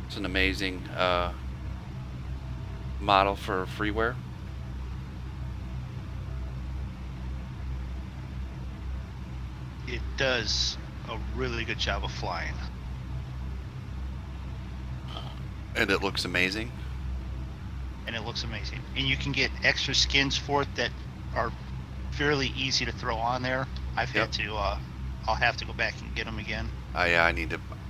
It's an amazing model for freeware. It does a really good job of flying. And it looks amazing. And it looks amazing. And you can get extra skins for it that are fairly easy to throw on there. I've had to, I'll have to go back and get them again. Yeah,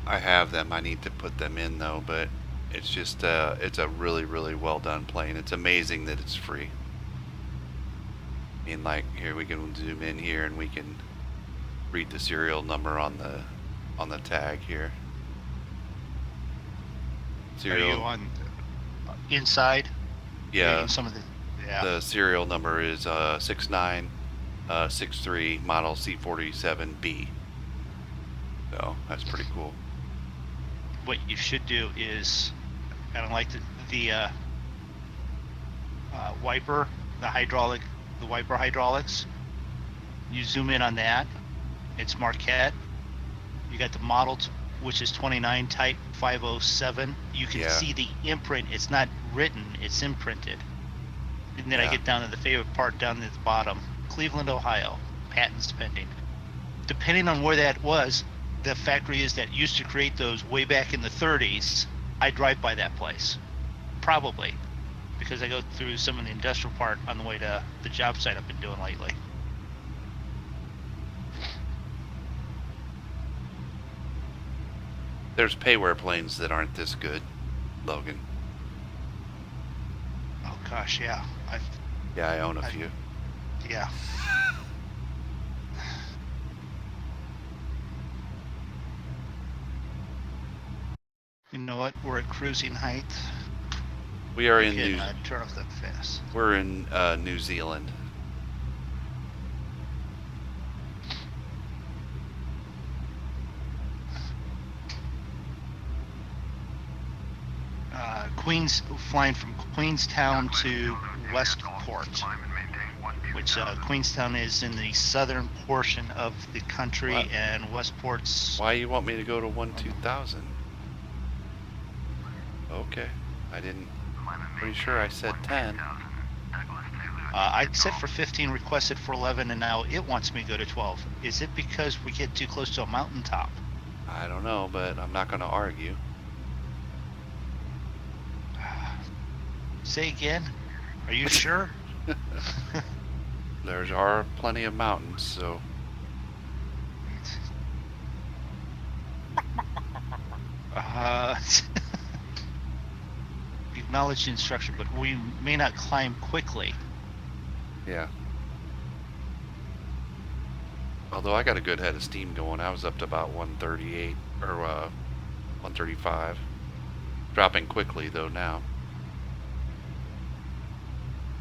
I have them. I need to put them in though, but it's just, it's a really, really well done plane. It's amazing that it's free. I mean, like, here we can zoom in here and we can read the serial number on the tag here. Serial. Are you on inside? Yeah. Reading some of the, yeah. The serial number is 6963 model C-47B. So that's pretty cool. What you should do is kind of like the wiper, the wiper hydraulics. You zoom in on that. It's Marquette. You got the model, which is 29 type 507. You can see the imprint. It's not written, it's imprinted. And then I get down to the favorite part down at the bottom. Cleveland, Ohio. Patents pending. Depending on where that was, the factory is that used to create those way back in the 30s. I drive by that place. Probably. Because I go through some of the industrial part on the way to the job site I've been doing lately. There's payware planes that aren't this good, Logan. Oh gosh, yeah. Yeah, I own a few. Yeah. You know what? We're at cruising height. We are in turn off that fast. We're in New Zealand. Flying from Queenstown to Westport, which Queenstown is in the southern portion of the country, and Westport's. Why you want me to go to 1-2000? Okay, I didn't. Pretty sure I said 10. I set for 15, requested for 11, and now it wants me to go to 12. Is it because we get too close to a mountaintop? I don't know, but I'm not going to argue. Say again? Are you sure? There are plenty of mountains, so. Acknowledge the instruction, but we may not climb quickly. Yeah. Although I got a good head of steam going. I was up to about 138 or 135. dropping quickly though now.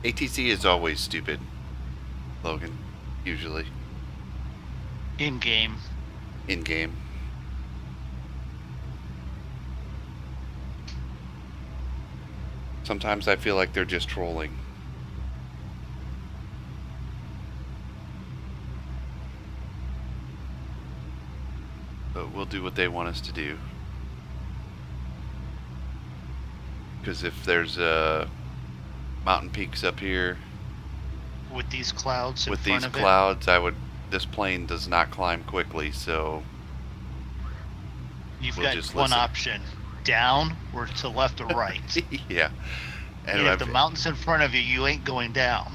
ATC is always stupid, Logan. Usually In game. in game. Sometimes I feel like they're just trolling. But we'll do what they want us to do. Because if there's mountain peaks up here With these clouds in with front these of clouds, this plane does not climb quickly, so you've we'll got just one listen. option: down or to left or right. Yeah. And if the mountain's in front of you, you ain't going down.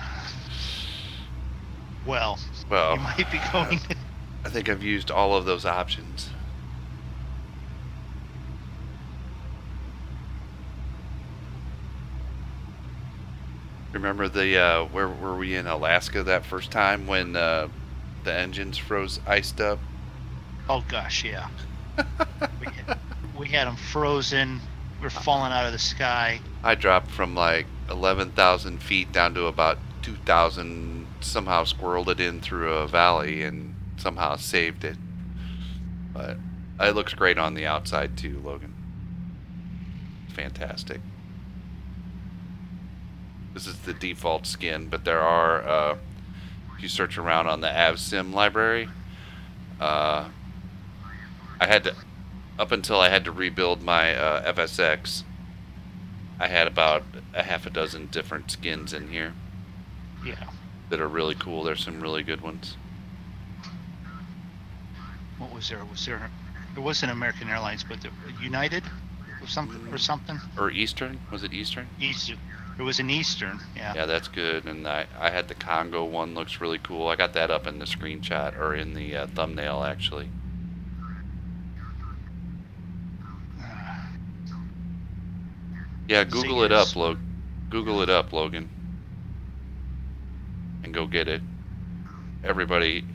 Well, you might be going. I think I've used all of those options. Remember the where were we in Alaska that first time when the engines froze, iced up? Oh gosh, yeah. we had them frozen. We're falling out of the sky. I dropped from like 11,000 feet down to about 2,000. Somehow squirreled it in through a valley and somehow saved it. But it looks great on the outside too, Logan. Fantastic. This is the default skin, but there are, if you search around on the AvSim library, I had to, up until I had to rebuild my FSX, I had about a half a dozen different skins in here. Yeah. That are really cool. There's some really good ones. What was there? It wasn't American Airlines, but United or something. Or Eastern? Was it Eastern? Eastern. It was an Eastern. Yeah. Yeah, that's good. And I had the Congo one. Looks really cool. I got that up in the screenshot or in the thumbnail actually. Yeah, Google it up, Google it up, Logan. And go get it. Everybody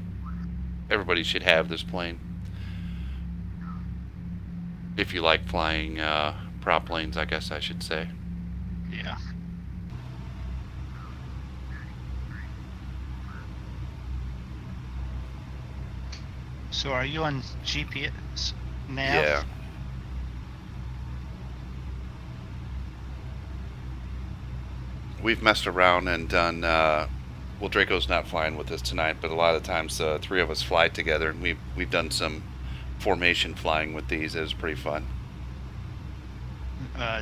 should have this plane. If you like flying prop planes, I guess I should say. Yeah. So are you on GPS nav? Yeah. We've messed around and done, well, Draco's not flying with us tonight, but a lot of times three of us fly together, and we've done some formation flying with these. It was pretty fun.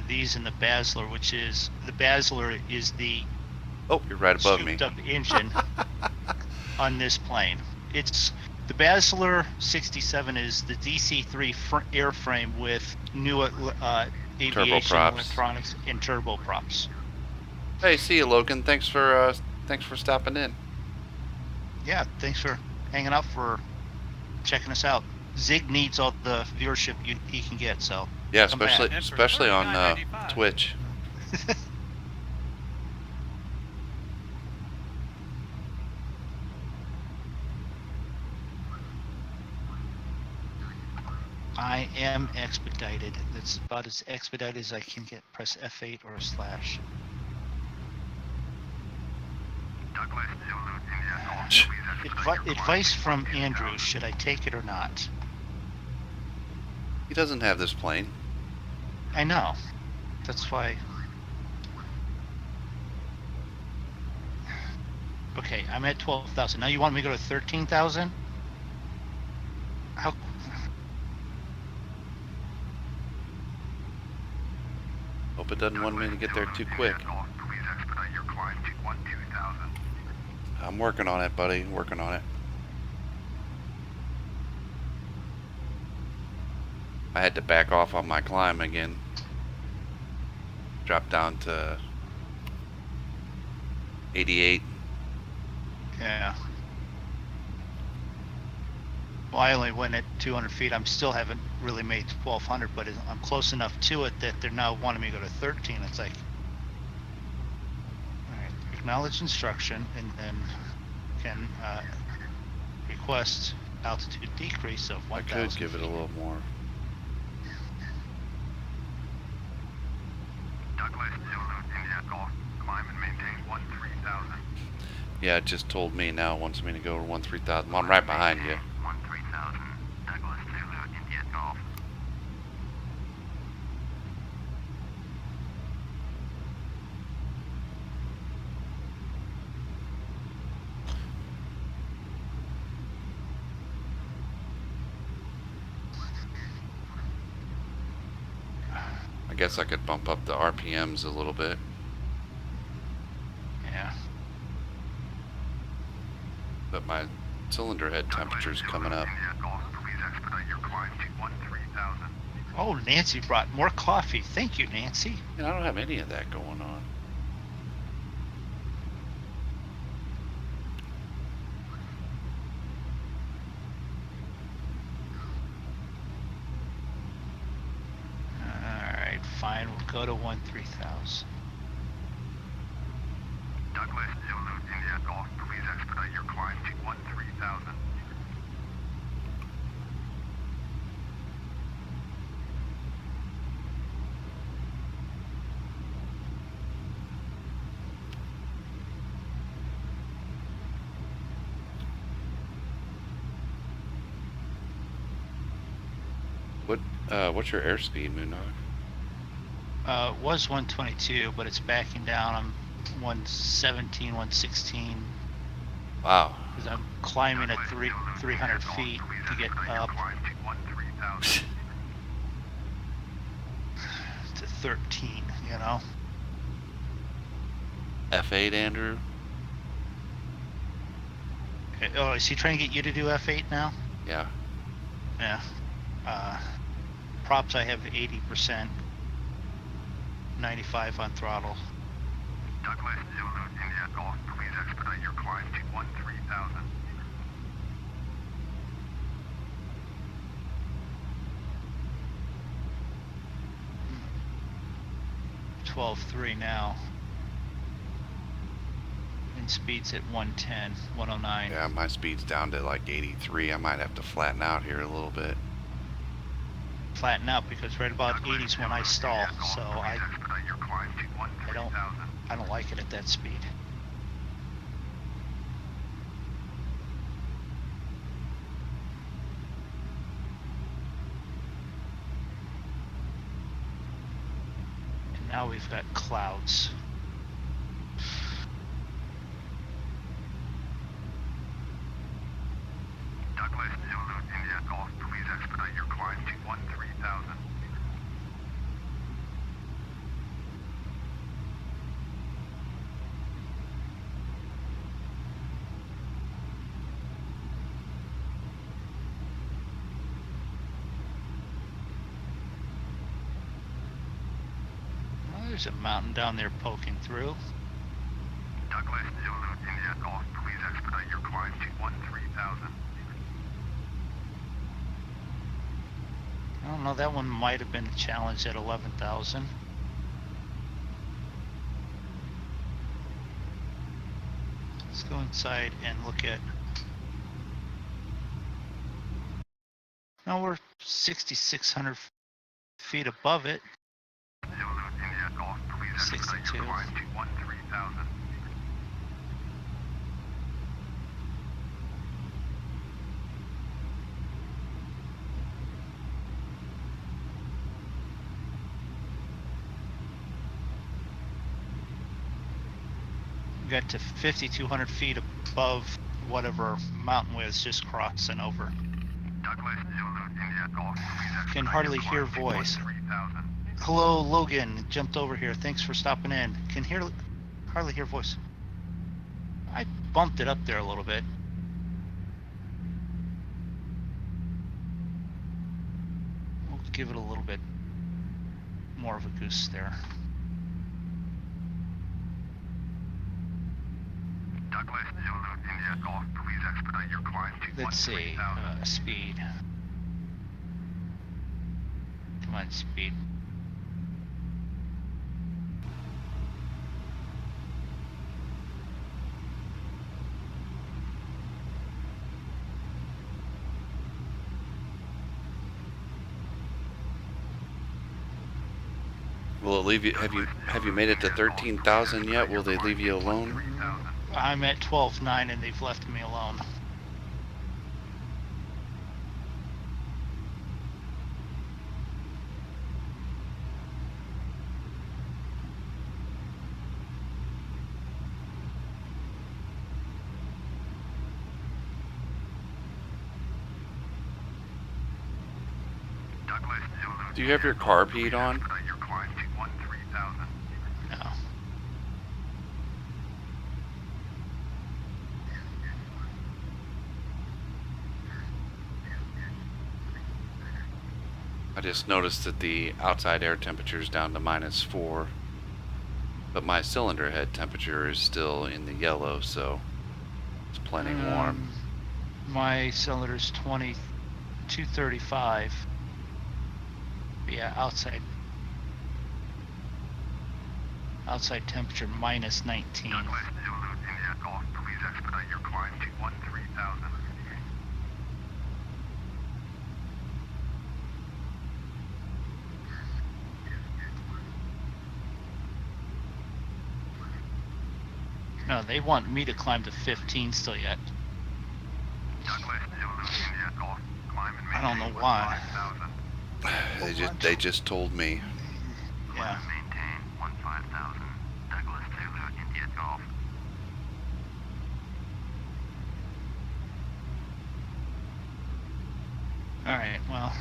These and the Basler, which is the Basler is the Oh, you're right above me. souped-up engine on this plane. It's the Basler 67 is the DC-3 airframe with new aviation Turboprops. electronics and turboprops. Hey, see you, Logan. Thanks for stopping in. Yeah, thanks for hanging out, for checking us out. Zig needs all the viewership he can get, so Yeah, come back. especially on $39.95. Twitch. I am expedited. That's about as expedited as I can get. Press F8 or /. Douglas, Zulu, India, Golf, please Advice from Andrew, should I take it or not? He doesn't have this plane. I know. That's why. Okay, I'm at 12,000. Now you want me to go to 13,000? How? Hope it doesn't want me to get there too quick. Please expedite your climb to 12,000. I'm working on it, buddy. Working on it. I had to back off on my climb again. Drop down to 88. Yeah. Well, I only went at 200 feet. I'm still haven't really made 1,200, but I'm close enough to it that they're now wanting me to go to 13. It's like, all right, acknowledge instruction, and then can request altitude decrease of I 1,000. could give it a little more. 13,000. Yeah, it just told me now it wants me to go to 13,000. I'm right behind you. 13,000. Douglas Zulu, India Golf. I guess I could bump up the RPMs a little bit. Yeah. But my cylinder head temperature's coming up. India Golf, please expedite your climb to 13,000. Oh, Nancy brought more coffee. Thank you, Nancy. And I don't have any of that going on. Alright, fine. We'll go to 13,000. Douglas Zulu, India Golf, please expedite your climb to 13,000. What's your airspeed, Moondog? It was 122, but it's backing down. I'm 117, 116. Wow. Because I'm climbing at 300 feet to get up Climb to 13,000. to 13, you know? F8, Andrew? Oh, is he trying to get you to do F8 now? Yeah. Yeah. Props, I have 80%. 95 on throttle. Douglas Zulu, India Golf, please expedite your climb to 13,000. Hmm. 12.3 now. And speed's at 110, 109. Yeah, my speed's down to like 83. I might have to flatten out here a little bit. Flatten out because right about 80's when I stall, so I Expedite your climb to don't 13,000. I don't like it at that speed. And now we've got clouds. Douglas Zulu, India Golf, please expedite your climb to 13,000. Well, there's a mountain down there poking through. Douglas Zulu, India Golf, please expedite your climb to 13,000. I don't know, that one might have been a challenge at 11,000. Let's go inside and look at. Now we're 6,600 feet above it. Zulu, India Golf, please expedite 62. your climb to 13,000. We got to 5,200 feet above whatever mountain we was just crossing over. Douglas Zulu, India Golf, please expedite Can your hardly climb hear to voice. 13,000. Hello, Logan. Jumped over here. Thanks for stopping in. Can hardly hear voice. I bumped it up there a little bit. We'll give it a little bit more of a goose there. Douglas Zulu, India Golf, please expedite your climb to Let's see. 13,000. Speed. Come on, speed. Will it leave you? Have you made it to 13,000 yet? Will they leave you alone? I'm at 12.9 and they've left me alone. Do you have your carb heat on? No. I just noticed that the outside air temperature is down to -4, but my cylinder head temperature is still in the yellow, so it's plenty warm. My cylinder's 2235. Yeah, outside temperature -19. Please expedite your climb to 13,000. No, they want me to climb to 15 still yet. I don't know why. They just told me. Yeah. Maintain 15,000. Douglas Zulu, India Golf. Alright, well.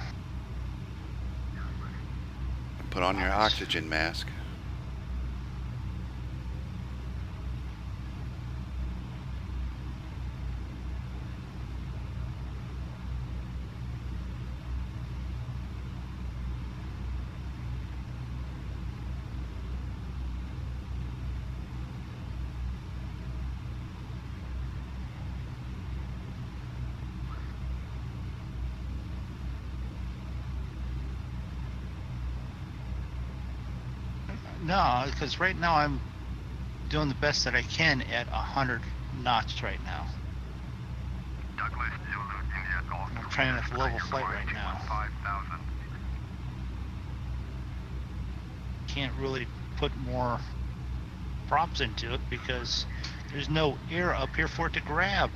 Put on your oxygen mask. No, because right now I'm doing the best that I can at 100 knots right now. Douglas Zulu, India Golf. I'm trying with level flight right now. 5,000. Can't really put more props into it because there's no air up here for it to grab.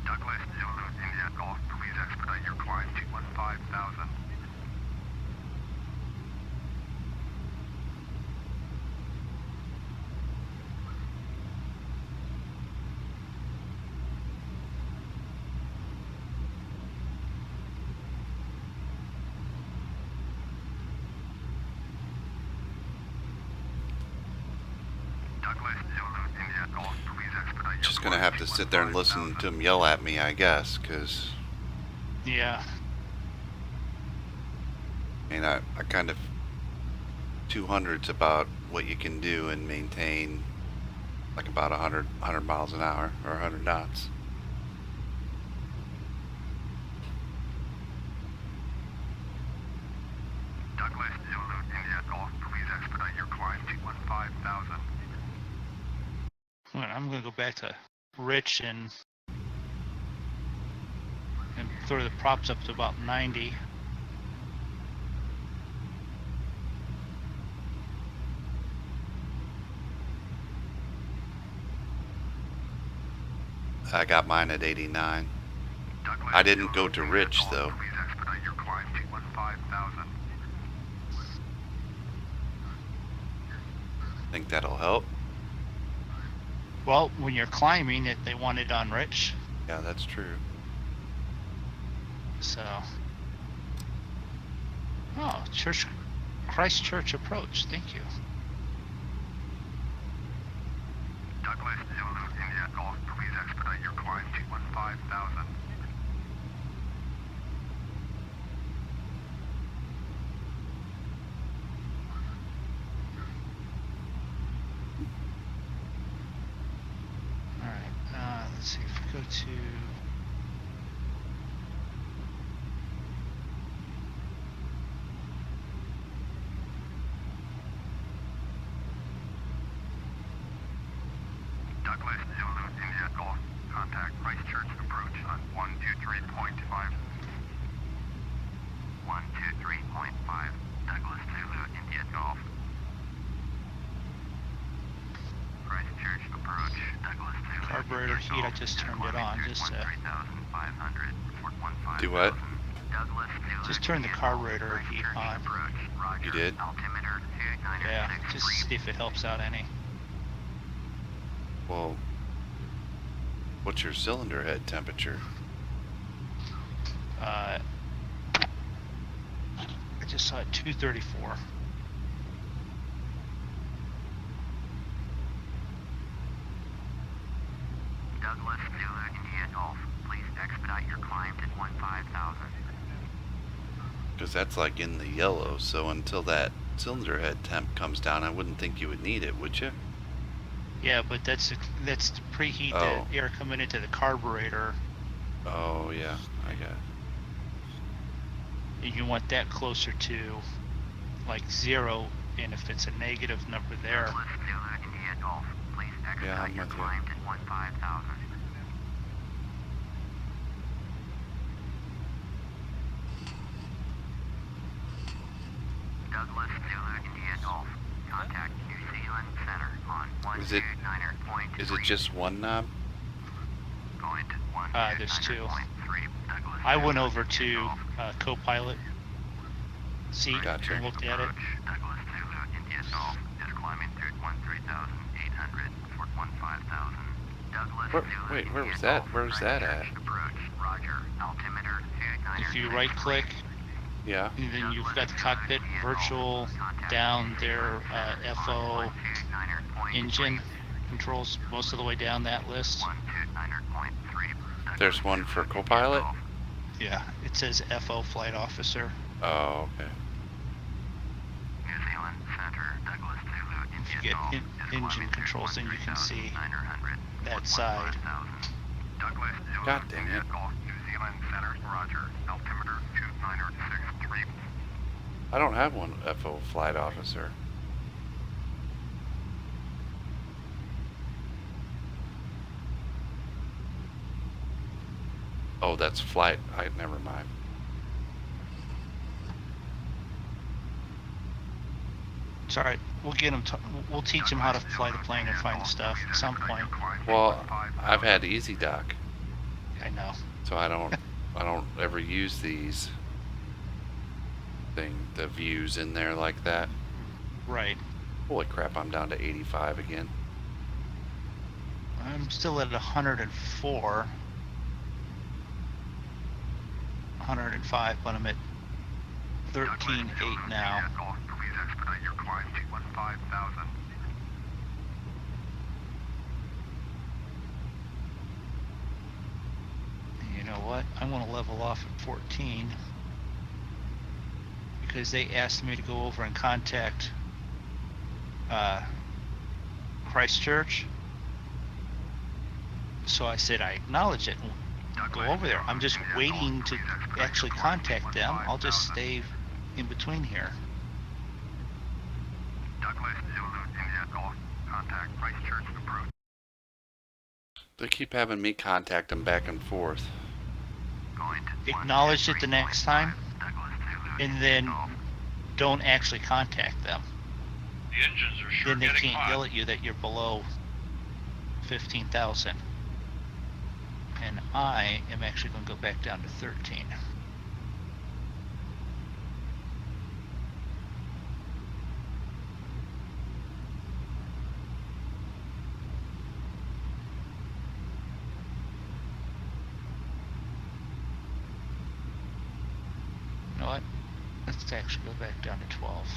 Douglas Zulu, India Golf. Please expedite your climb to 15,000. Just gonna have to sit there and listen to them yell at me, I guess, because Yeah. I mean, I kind of 200's about what you can do and maintain like about 100 miles an hour or 100 knots. Douglas Zulu, India Golf. Please expedite your climb to 15,000. I'm gonna go back to Rich and throw the props up to about 90. I got mine at 89. Douglas I didn't go Zulu, to India Rich Golf. though. Please expedite your climb to 15,000. Think that'll help. Well, when you're climbing it, they want it on Rich, Yeah, that's true. so. Oh, Christchurch approach. Thank you. Douglas Zulu, India Golf. Please expedite your climb to 15,000. All right. Let's see if we go to. Douglas Golf. Contact Christchurch approach on 123.5. 123.5. Douglas Zulu, India Golf. Christchurch approach, Douglas Zulu. Carburetor heat, I just turned it on just to... 13,500. Do what? Douglas Zulu. Just turn the carburetor heat on. Approach, Roger. You did? Altimeter 29. Yeah, just see if it helps out any. Well, what's your cylinder head temperature? I just saw it 234. Douglas Zulu, India Golf. Please expedite your climb to 15,000. Because that's like in the yellow, so until that cylinder head temp comes down, I wouldn't think you would need it, would you? Yeah, but that's to preheat Oh. the air coming into the carburetor. Oh, yeah, I got it. You want that closer to like 0, and if it's a negative number there, Douglas Zulu, India Golf. Please Yeah, expedite I'm your with you. climb to 15,000. Douglas Zulu, India Golf. Contact New Zealand Center on Is it- 129.3. Is it just one knob? Going to there's two. 129.3. Douglas I went Zulu, over India to Golf. co-pilot seat Gotcha. and looked at it. Approach, Douglas Zulu, India Golf. Is climbing through 13,800 for 15,000. Douglas Where- Zulu, wait, where India was that? Golf. Where was that Christchurch at? Approach, Roger. Altimeter 29. If you right click, Yeah. and then you've got the cockpit virtual down there, FO engine controls most of the way down that list. 129.3. There's one for co-pilot? Yeah, it says FO flight officer. Oh, okay. New Zealand Center, Douglas Zulu, If India you get Golf. in- Is engine climbing controls, then you can see 13,900 that for side. 15,000. Douglas Zulu, God dang India it. Golf, New Zealand Center, Roger. Altimeter 2963. I don't have one FO flight officer. Oh, that's flight. Never mind. It's all right. We'll get them. We'll teach them how to fly the plane and find the stuff at some point. Well, I've had Easy Dock, I know. so I don't ever use these the views in there like that. Right. Holy crap, I'm down to 85 again. I'm still at 104. 105, but I'm at 13.8 now. Please expedite your climb to 15,000. You know what? I want to level off at 14 because they asked me to go over and contact Christchurch. So I said I acknowledge it and go over there. I'm just waiting to actually contact them. I'll just stay in between here. Douglas Zulu, India Golf. Contact Christchurch approach. They keep having me contact them back and forth. Going to Acknowledge it the next time, 123.5. Douglas Zulu, and India then Golf. don't actually contact them. The engines are sure Then they getting can't hot. yell at you that you're below 15,000. And I am actually going to go back down to 13. You know what? Let's actually go back down to 12.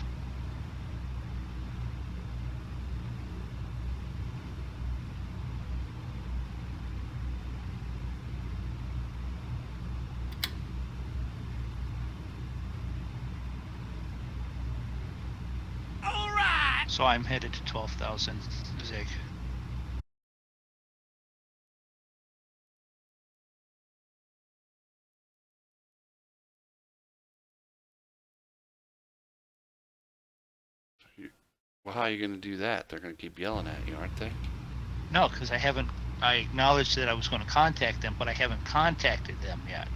So I'm headed to 12,000 zig. Well, how are you going to do that? They're going to keep yelling at you, aren't they? No, because I haven't I acknowledged that I was going to contact them, but I haven't contacted them yet.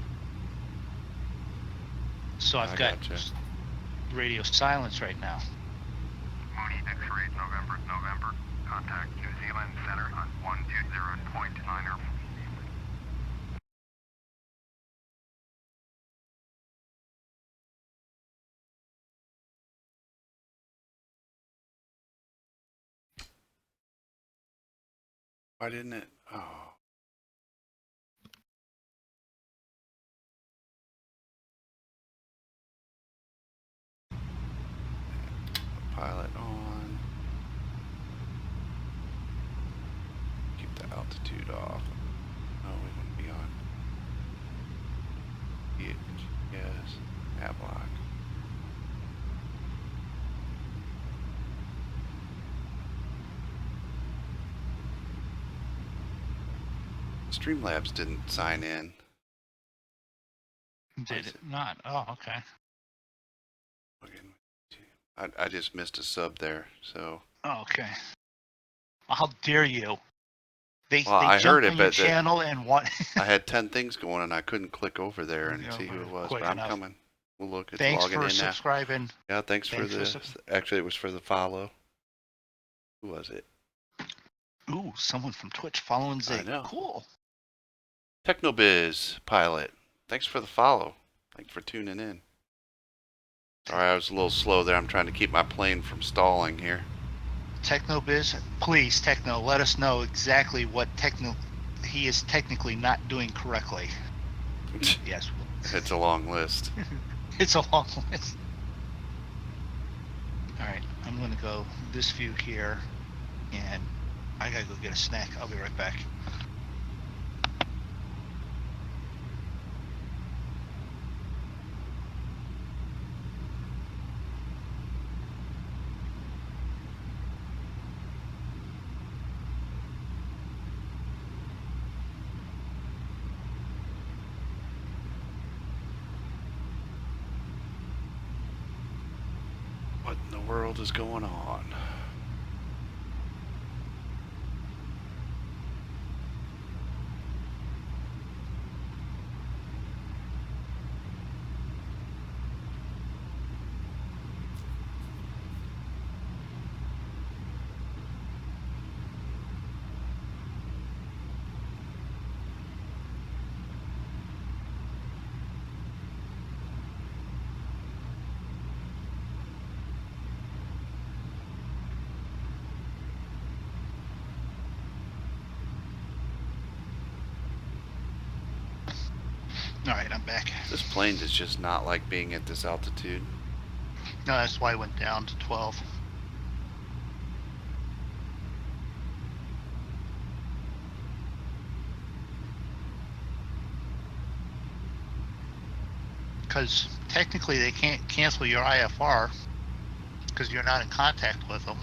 So I've I got gotcha. radio silence right now. Mooney X-ray, November. Contact New Zealand Center on 120.9. Why didn't it? Oh. Pilot on. Keep the altitude off. No, we wouldn't be on. Yes. Avlock. Streamlabs didn't sign in. Did it not? Oh, okay. I just missed a sub there, so. Oh, okay. How dare you? They I jumped heard it, on your but channel and what? I had 10 things going and I couldn't click over there and Yeah, see who it was, quick but I'm enough. coming. We'll look. It's Thanks logging for in now. subscribing. Yeah, thanks for Thanks for the. sub- Actually, it was for the follow. Who was it? Ooh, someone from Twitch following I Zig. know. Cool. Technobiz Pilot. Thanks for the follow. Thanks for tuning in. Sorry, I was a little slow there. I'm trying to keep my plane from stalling here. TechnoBiz, please, Techno, let us know exactly what he is technically not doing correctly. Yes. It's a long list. It's a long list. All right, I'm going to go this view here, and I got to go get a snack. I'll be right back. What in the world is going on? All right, I'm back. This plane does just not like being at this altitude. No, that's why I went down to 12. Because technically they can't cancel your IFR because you're not in contact with them.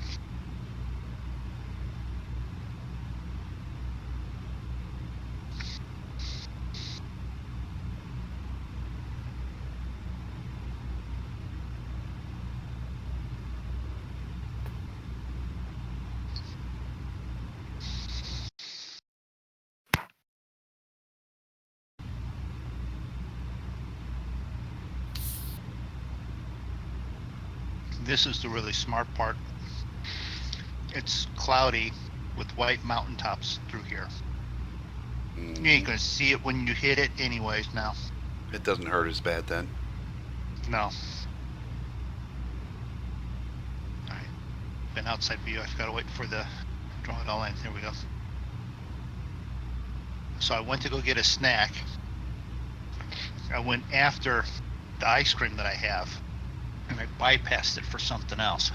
This is the really smart part. It's cloudy with white mountaintops through here. You ain't gonna see it when you hit it anyways now. It doesn't hurt as bad then. No. Alright. Been outside view. I've got to wait for the draw it all in. Here we go. So I went to go get a snack. I went after the ice cream that I have, and I bypassed it for something else.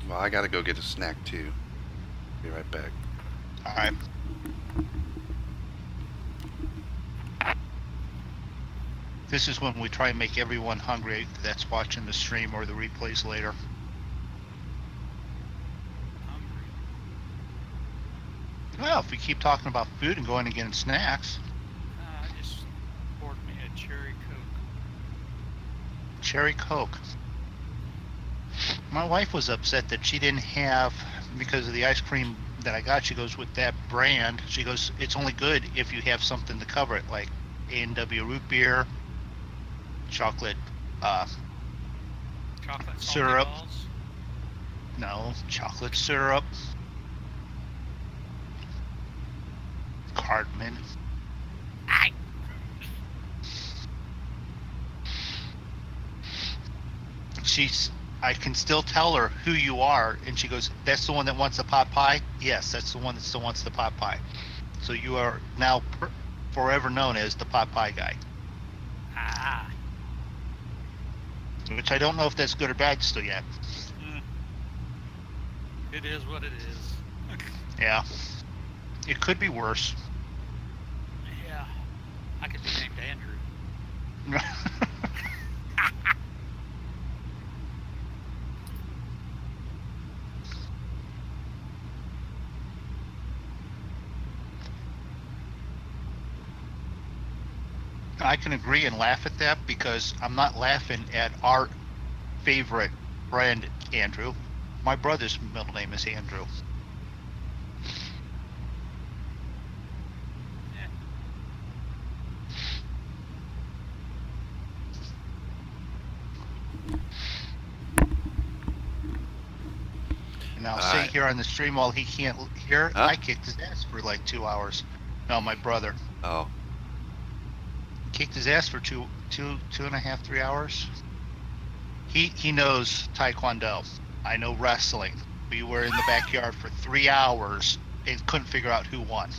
Well, I gotta go get a snack too. Be right back. Alright. This is when we try and make everyone hungry that's watching the stream or the replays later. Well, if we keep talking about food and going and getting snacks. I just poured me a cherry Coke. Cherry Coke. My wife was upset that she didn't have, because of the ice cream that I got, she goes, with that brand, she goes, it's only good if you have something to cover it, like A&W root beer, chocolate, Chocolate salty syrup. balls. No, chocolate syrup, cardamom. Aye. I can still tell her who you are, and she goes, that's the one that wants the pot pie? Yes, that's the one that still wants the pot pie. So you are now forever known as the pot pie guy. Ah. Which I don't know if that's good or bad still yet. It is what it is. Yeah. It could be worse. Yeah. I could be named Andrew. I can agree and laugh at that because I'm not laughing at our favorite friend, Andrew. My brother's middle name is Andrew. And I'll say here on the stream while he can't hear, Huh? I kicked his ass for like 2 hours. No, my brother. Oh, Kicked his ass for two and a half, 3 hours. He knows Taekwondo. I know wrestling. We were in the backyard for 3 hours and couldn't figure out who won.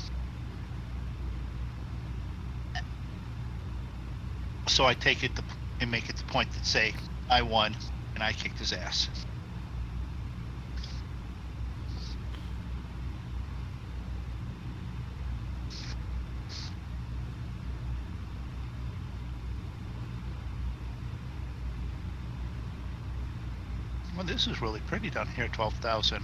So I take it and make it the point that say I won and I kicked his ass. Well, this is really pretty down here, 12,000.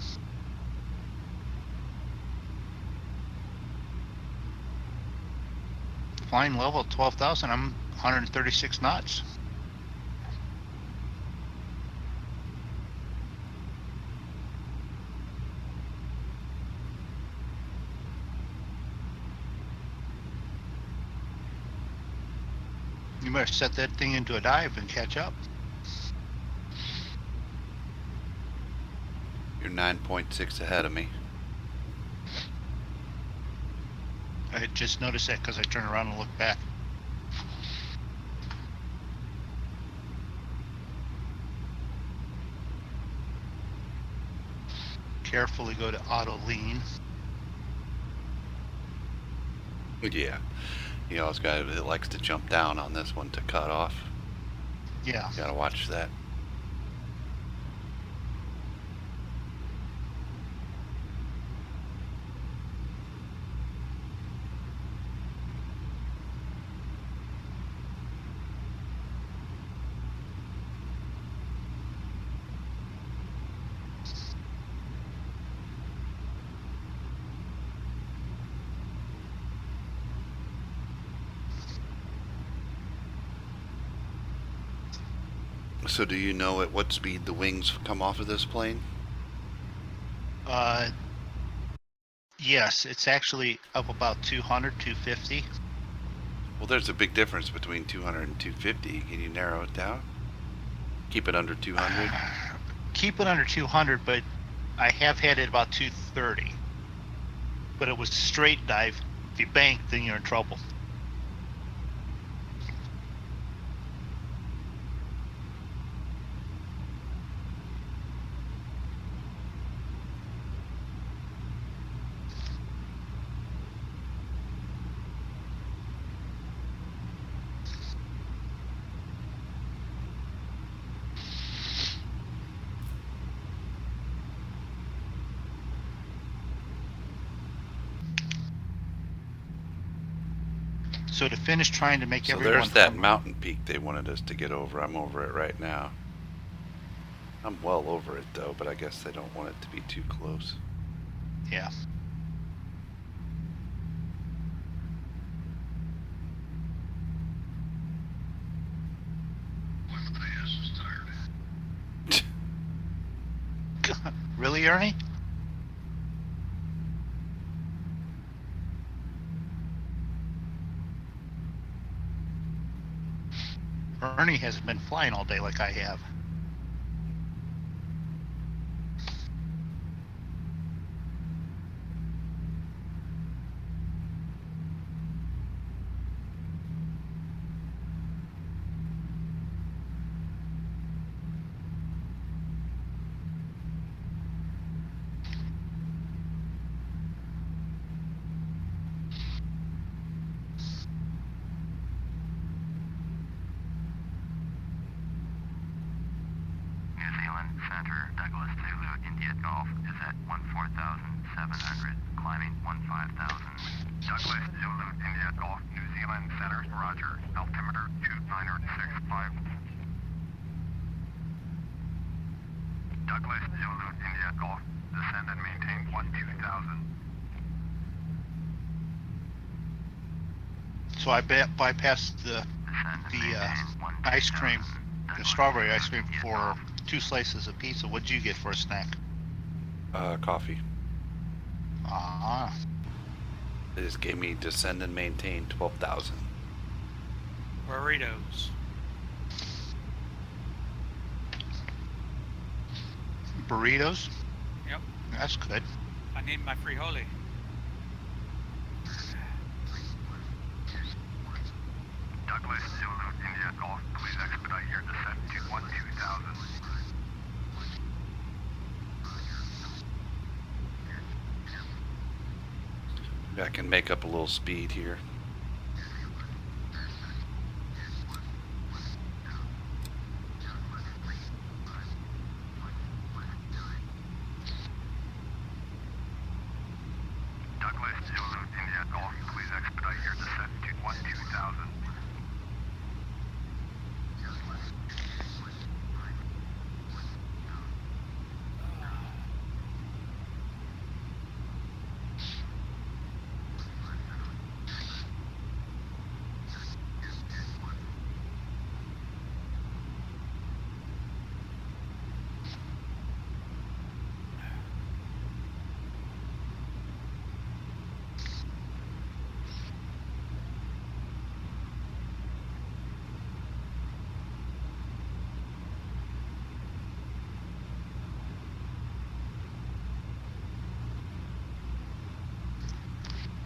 Flying level 12,000, I'm 136 knots. You better set that thing into a dive and catch up. you're 9.6 ahead of me. I had just noticed that because I turned around and looked back. Carefully go to auto lean. Yeah. You always got it likes to jump down on this one to cut off. Yeah. You gotta watch that. So do you know at what speed the wings come off of this plane? Yes, it's actually up about 200, 250. Well, there's a big difference between 200 and 250. Can you narrow it down? Keep it under 200? Keep it under 200, but I have had it about 230. But it was straight dive. If you bank, then you're in trouble. So to finish trying to make So everyone there's that hungry- mountain peak they wanted us to get over. I'm over it right now. I'm well over it though, but I guess they don't want it to be too close. Yeah. My ass is tired. Really, Ernie? Ernie hasn't been flying all day like I have. New Zealand Center, Douglas Zulu, India Golf is at 14,700, climbing 15,000. Douglas Zulu, India Golf, New Zealand Center, roger, altimeter 2965. Douglas Zulu, India Golf, descend and maintain 12,000. So I bypassed the ice cream, the strawberry ice cream for 2 slices of pizza. What'd you get for a snack? Coffee. Ah, They just gave me descend and maintain 12,000. Burritos. burritos. Yep. That's good. I need my frijole. Douglas Zulu, India Golf, please expedite your descent to 12,000. I can make up a little speed here. Douglas Zulu, India Golf, please expedite your descent to 12,000.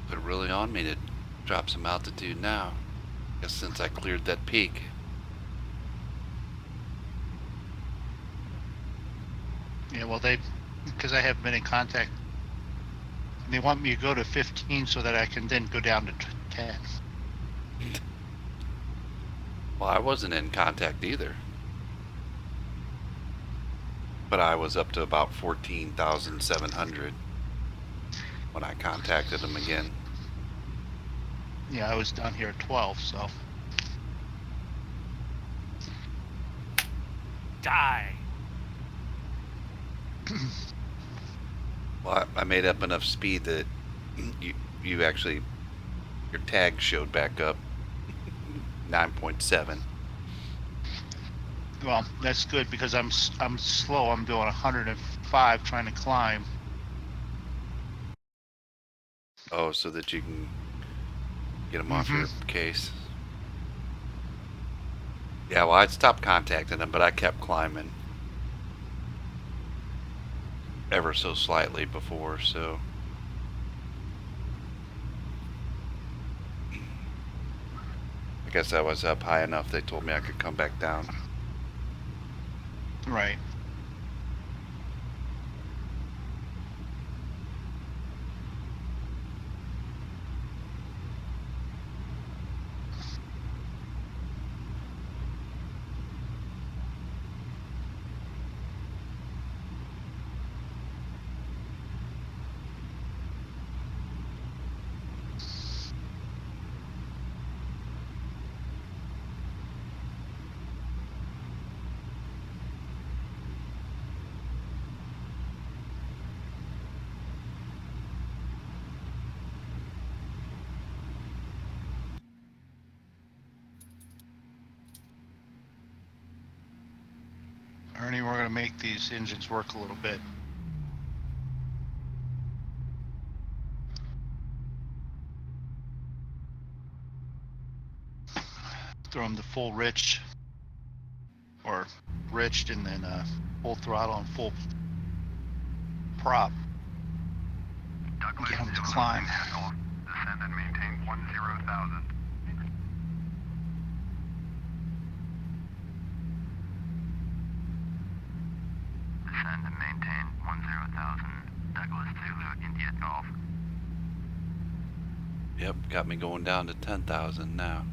Put it really on me to drop some altitude now. Guess since I cleared that peak. Yeah, well, because I haven't been in contact, they want me to go to 15 so that I can then go down to 10. Well, I wasn't in contact either. But I was up to about 14,700 when I contacted them again. Yeah, I was down here at 12, so. Die. Well, I made up enough speed that you actually, your tag showed back up 9.7. Well, that's good because I'm slow. I'm doing 105 trying to climb. Oh, so that you can get them off your case. Yeah, well, I'd stopped contacting them, but I kept climbing ever so slightly before, so. I guess I was up high enough they told me I could come back down. Right. Ernie, we're going to make these engines work a little bit. Throw them to full rich. or rich, and then full throttle and full prop. Douglas, Get 'em to Zulu climb. India Golf, descend and maintain 10,000. Descend and maintain 10,000. Douglas, Zulu India Golf. Yep, got me going down to 10,000 now.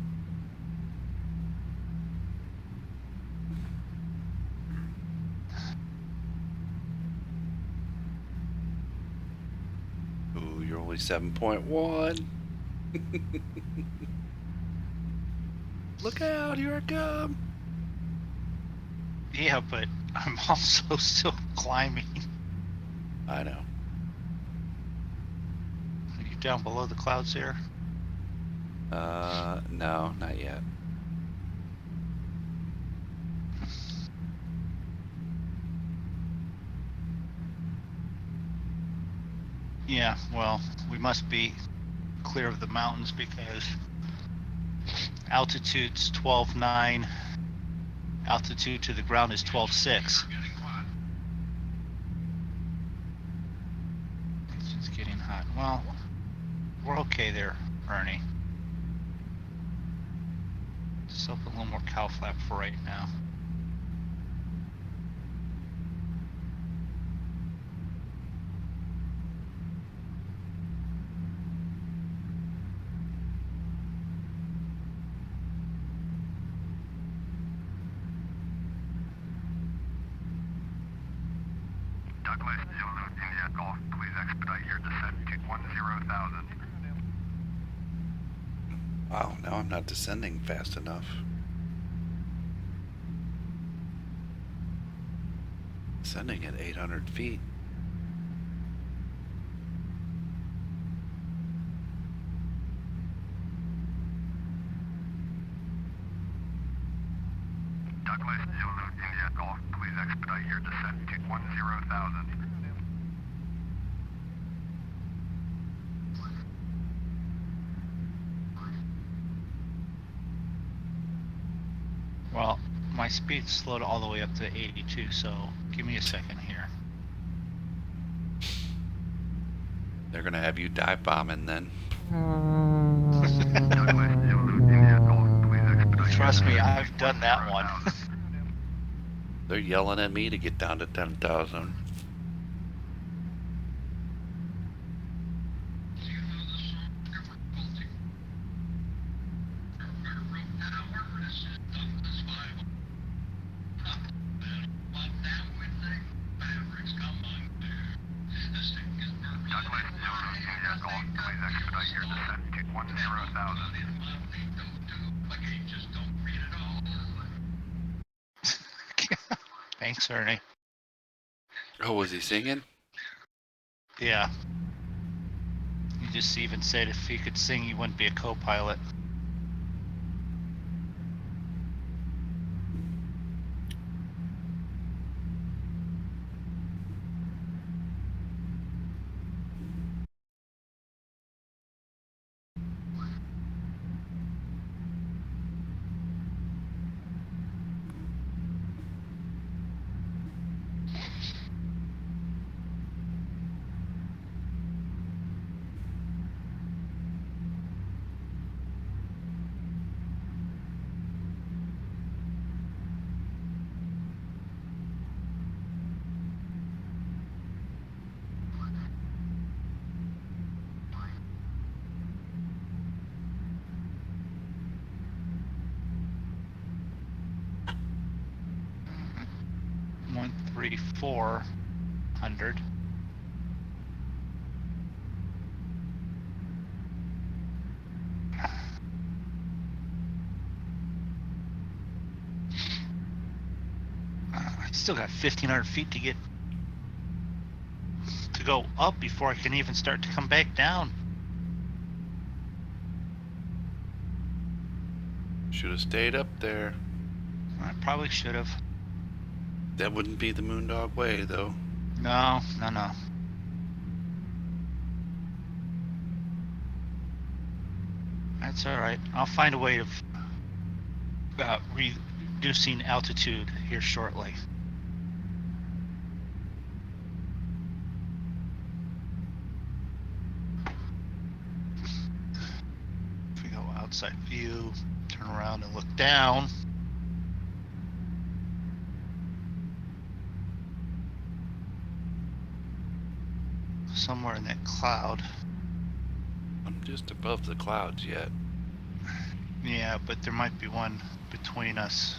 Ooh, you're only 7.1. Look out, here I come. Yeah, but I'm also still climbing. I know. Are you down below the clouds there? No, not yet. Yeah, well, we must be clear of the mountains because altitude's 12.9. Altitude to the ground is 12.6. It's getting hot. Well, we're okay there, Ernie. Just open a little more cow flap for right now. Douglas, Zulu India Golf, please expedite your descent to 10,000. Wow, now I'm not descending fast enough. Descending at 800 feet. Douglas, Zulu India Golf, please expedite your descent to 10,000. Well, my speed's slowed all the way up to 82, so give me a second here. They're gonna have you dive bombing then. Douglas, Zulu India Golf, please expedite Trust your me, descent I've to done that one. 10,000. They're yelling at me to get down to 10,000. Douglas, Zulu India Golf, please expedite your descent to 10,000. Thanks, Ernie. Oh, was he singing? Yeah. You just even said if he could sing, he wouldn't be a co-pilot. Mm-hmm. 13400. I still got 1,500 feet to go up before I can even start to come back down. Should have stayed up there. I probably should have. That wouldn't be the Moondog way, though. No. That's all right. I'll find a way to reducing altitude here shortly. If we go outside view, turn around and look down. Somewhere in that cloud. I'm just above the clouds yet. Yeah, but there might be one between us.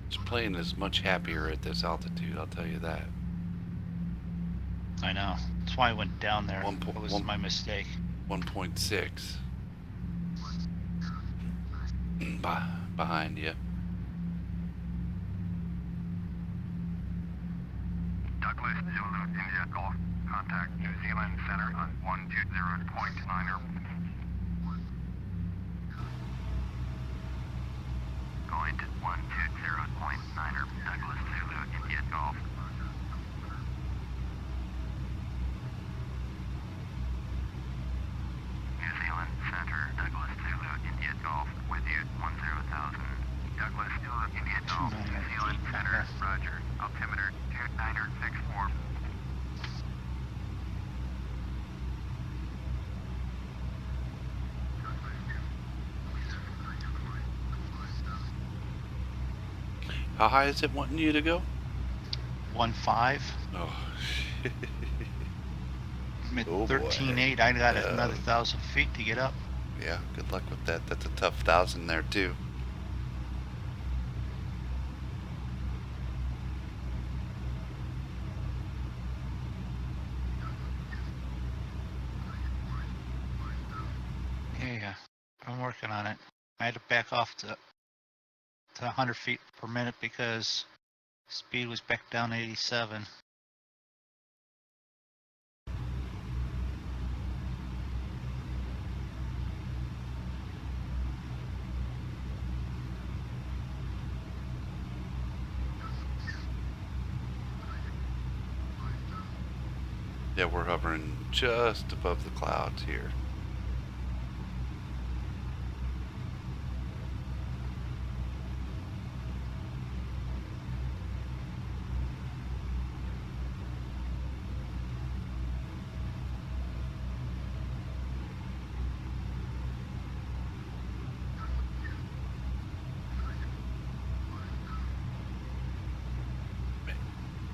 This plane is much happier at this altitude, I'll tell you that. I know. That's why I went down there. One po- That was one- my mistake. 1.6. Behind you. Douglas Zulu India Golf. Contact New Zealand Center on 120.9er. Going to 120.9er. Douglas Zulu India Golf. New Zealand Center. Douglas Zulu India Golf. With you 10,000. Douglas Zulu India Golf. New Zealand Center. Roger. Altimeter 2964. How high is it wanting you to go? 1.5. Oh, shit. I'm at Oh, boy. 13.8. I got another 1,000 feet to get up. Yeah, good luck with that. That's a tough 1,000 there, too. Yeah, I'm working on it. I had to back off to 100 feet per minute because speed was back down to 87. Yeah, we're hovering just above the clouds here.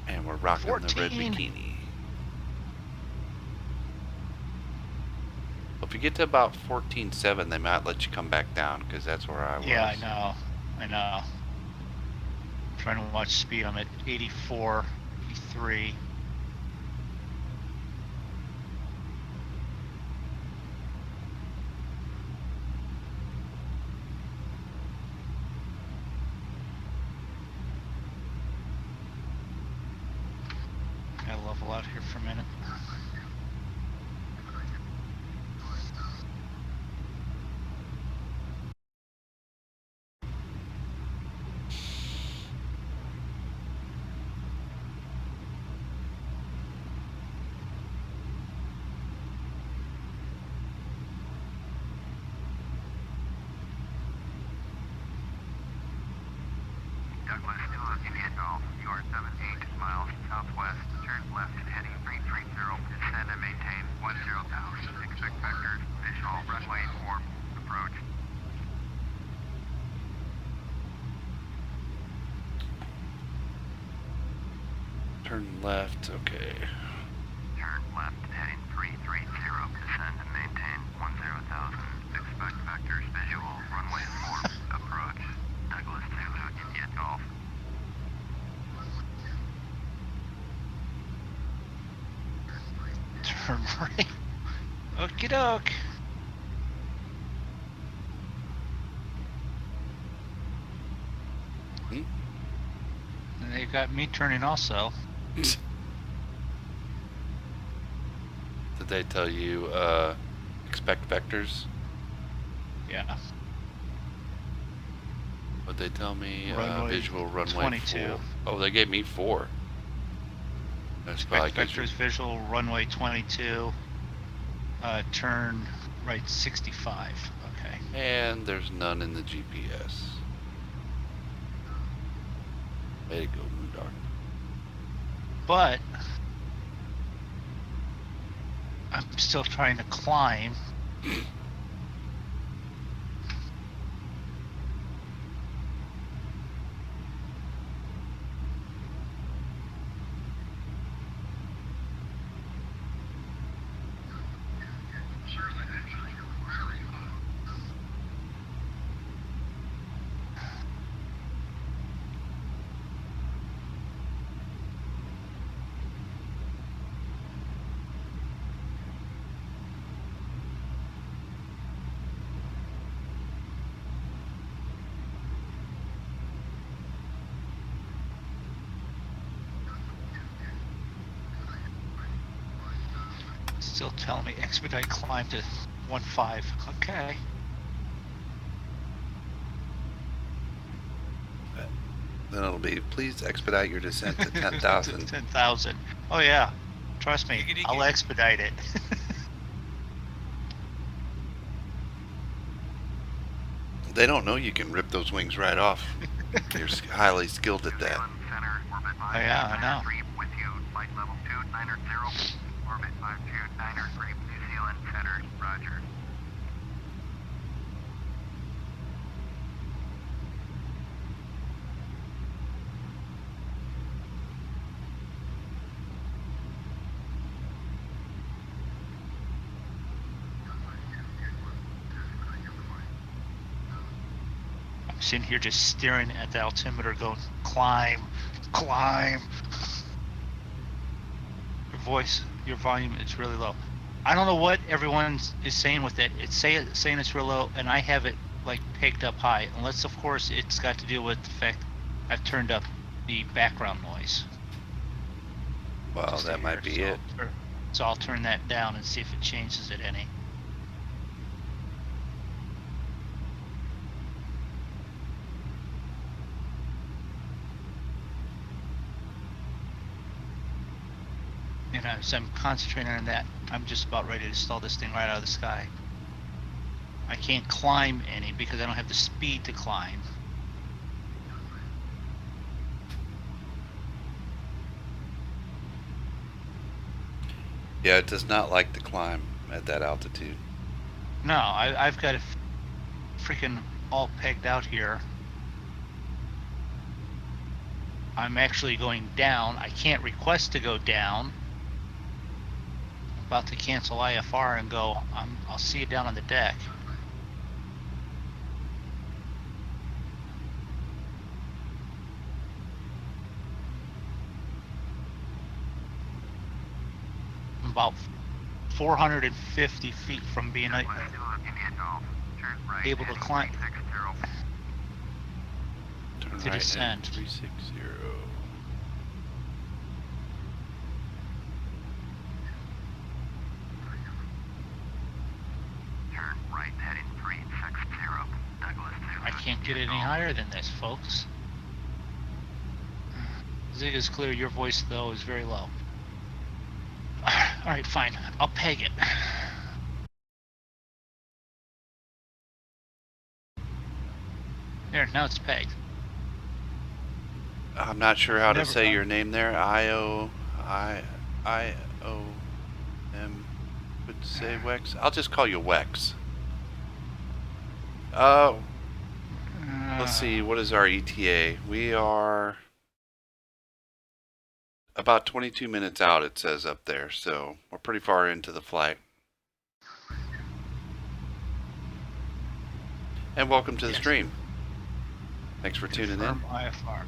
And we're rocking the red 14. bikini. Well, if you get to about 14.7, they might let you come back down, because that's where I was. Yeah, I know. I know. I'm trying to watch speed. I'm at 84, 83. Gotta level out here for a minute. Douglas Zulu India Golf. You are 78 miles southwest. Turn left heading 330. Descend and maintain 10,000. Expect vectors. Visual runway 4. Approach. Turn left, okay. Turn left heading 330. Descend and maintain 10,000. Expect vectors. Visual runway 4. Approach. Douglas Zulu India Golf. Turn right. Okie doke. Hmm? And they got me turning also. Did they tell you, expect vectors? Yeah. What'd they tell me? Runway Visual runway 22. 4. Oh, they gave me 4. That's probably Expect 'cause you're- vectors visual runway 22. Turn right 65. Okay. and there's none in the GPS. Way to go, Moondog. But I'm still trying to climb. Sir, the engines are very hot. Still telling me expedite climb to 1.5. Okay. Then it'll be, please expedite your descent to 10,000. 10,000. Oh yeah. Trust me, Giggity I'll gig. expedite it. They don't know you can rip those wings right off. You're highly skilled at that. Center, orbit Oh, yeah, I know. 529er3 with you, flight level 290, orbit 529er3, New Zealand Center, roger. I'm sitting here just staring at the altimeter going, climb, climb. Your volume is really low. I don't know what everyone is saying with it. It's saying it's real low, and I have it like pegged up high. Unless, of course, it's got to do with the fact I've turned up the background noise. Well, Just that might be it. So I'll turn that down and see if it changes it any. And as I'm concentrating on that, I'm just about ready to stall this thing right out of the sky. I can't climb any because I don't have the speed to climb. Yeah, it does not like to climb at that altitude. No, I've got it freaking all pegged out here. I'm actually going down. I can't request to go down. I'm about to cancel IFR and go, I'll see you down on the deck. I'm about 450 feet from being West 2 Indian Golf, turn right, able to heading climb. 360. Turn To right descend. at 360. Turn right, heading 360. Douglas 2. I can't get it any higher than this, folks. Zig is clear. Your voice, though, is very low. Alright, fine. I'll peg it. There, now it's pegged. I'm not sure how to Never say mind. your name there. I-O-M. Would say Wex. I'll just call you Wex. Let's see. What is our ETA? We are about 22 minutes out, it says up there. So we're pretty far into the flight. And welcome to the Yes. stream. Thanks for tuning in. Confirm IFR.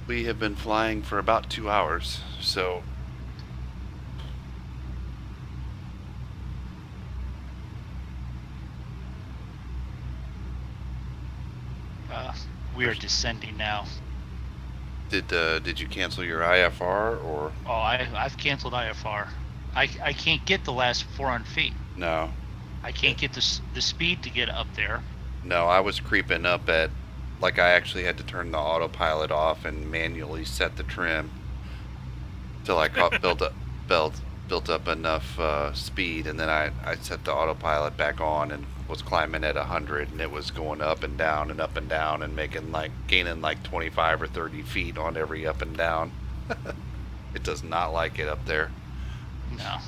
We have been flying for about 2 hours, so We are descending now. did you cancel your IFR or Oh, I've canceled IFR. I can't get the last 400 feet. no? I can't get the speed to get up there. No, I was creeping up at, like I actually had to turn the autopilot off and manually set the trim till I built up enough speed, and then I set the autopilot back on and was climbing at 100, and it was going up and down and up and down and gaining like 25 or 30 feet on every up and down. It does not like it up there. No.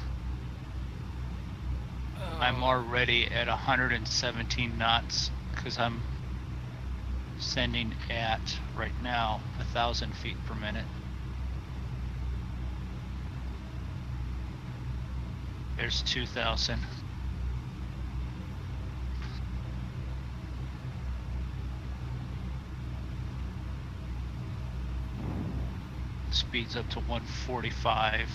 I'm already at 117 knots because I'm sending at right now 1,000 feet per minute. There's 2,000. Speeds up to 145.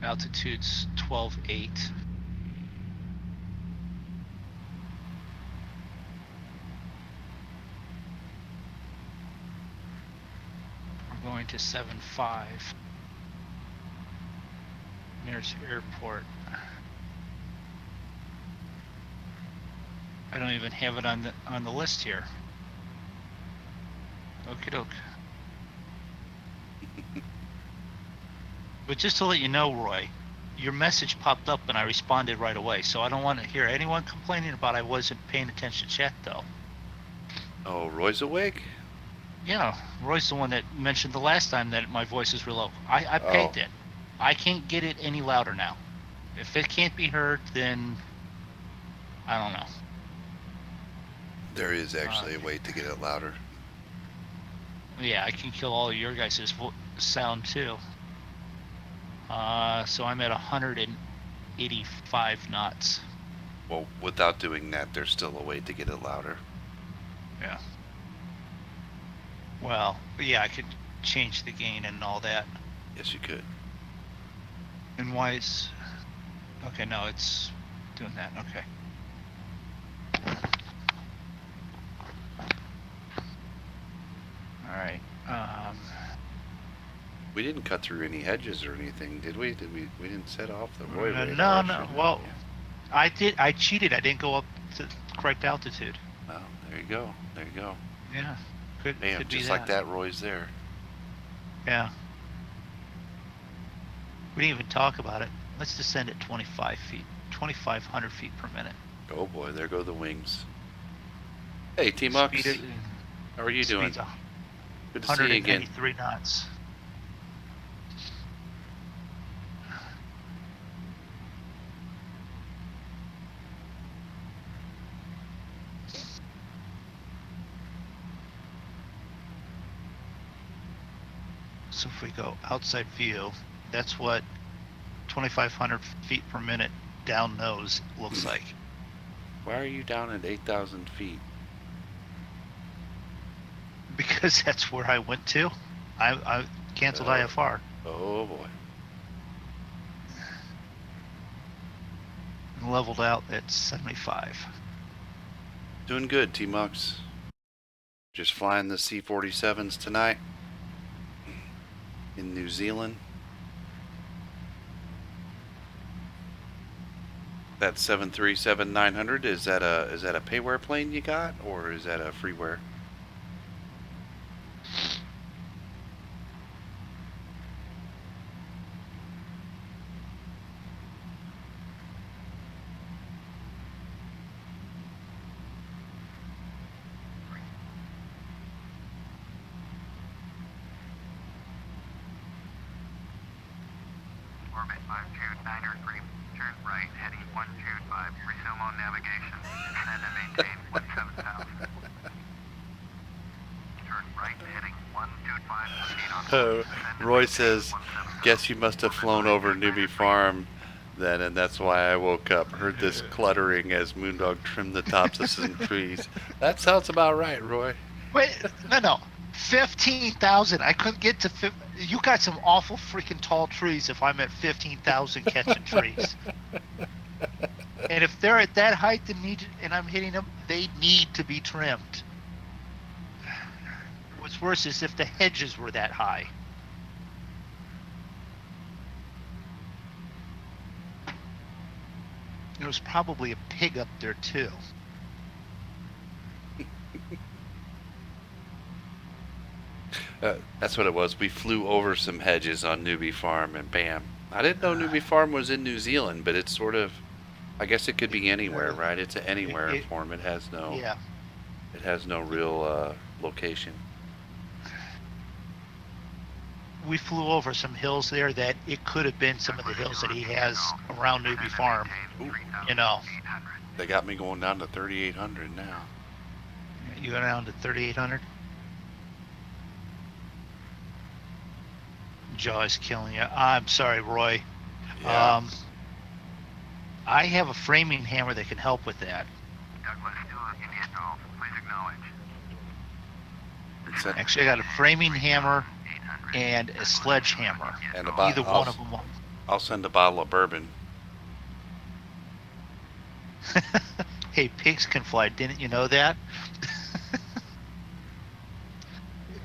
Altitude's 12.8. We're going to 7.5. There's airport. I don't even have it on the list here. Okie doke. But just to let you know, Roy, your message popped up and I responded right away. So I don't want to hear anyone complaining about I wasn't paying attention to chat, though. Oh, Roy's awake? Yeah, Roy's the one that mentioned the last time that my voice is real low. I pegged it. I can't get it any louder now. If it can't be heard, then I don't know. There is actually a way to get it louder. Yeah, I can kill all of your guys' sound too. So I'm at 185 knots. Well, without doing that, there's still a way to get it louder. Yeah. Well, yeah, I could change the gain and all that. Yes, you could. And why is... Okay, no, it's doing that. Okay. All right. We didn't cut through any hedges or anything, did we? We didn't set off the Roy radar. No. Well, I did. I cheated. I didn't go up to correct altitude. Oh, there you go. There you go. Yeah. Could Bam, be just like that, Roy's there. Yeah. We didn't even talk about it. Let's descend at 25 feet, 2,500 feet per minute. Oh boy, there go the wings. Hey, T-Mux. How are you doing? Good to see you again. 193 knots. So if we go outside view, that's what 2,500 feet per minute down nose looks like. Why are you down at 8,000 feet? Because that's where I went to. I canceled IFR. Oh boy. And leveled out at 75. Doing good, T-Mux. Just flying the C-47s tonight in New Zealand. That 737-900, is that a payware plane you got, or is that a freeware? Orbit 529er, turn right, heading 125. Resume on navigation. Descend and maintain 17,000. Turn right, heading 125. Proceed on Roy says, guess you must have flown over Newbie Farm then, and that's why I woke up. Heard this cluttering as Moondog trimmed the tops of some trees. That sounds about right, Roy. Wait, no. 15,000. I couldn't get to... You got some awful freaking tall trees if I'm at 15,000 catching trees. And if they're at that height and I'm hitting them, they need to be trimmed. What's worse is if the hedges were that high. was probably a pig up there too. That's what it was. We flew over some hedges on Newbie Farm, and bam. I didn't know Newbie Farm was in New Zealand, but it's sort of, I guess it could be anywhere, right? It's an anywhere form. It has no, Yeah. it has no real location. We flew over some hills there that it could have been some of the hills that he has around Newbie Farm. Ooh. You know, They got me going down to 3,800 now. you go down to 3,800. Jaw's killing you. I'm sorry, Roy. Yeah. I have a framing hammer that can help with that. Douglas 2, Indian Golf. Please acknowledge. It's a- Actually, I got a framing hammer and a sledgehammer. and Either one of them. I'll send a bottle of bourbon. Hey, pigs can fly. Didn't you know that?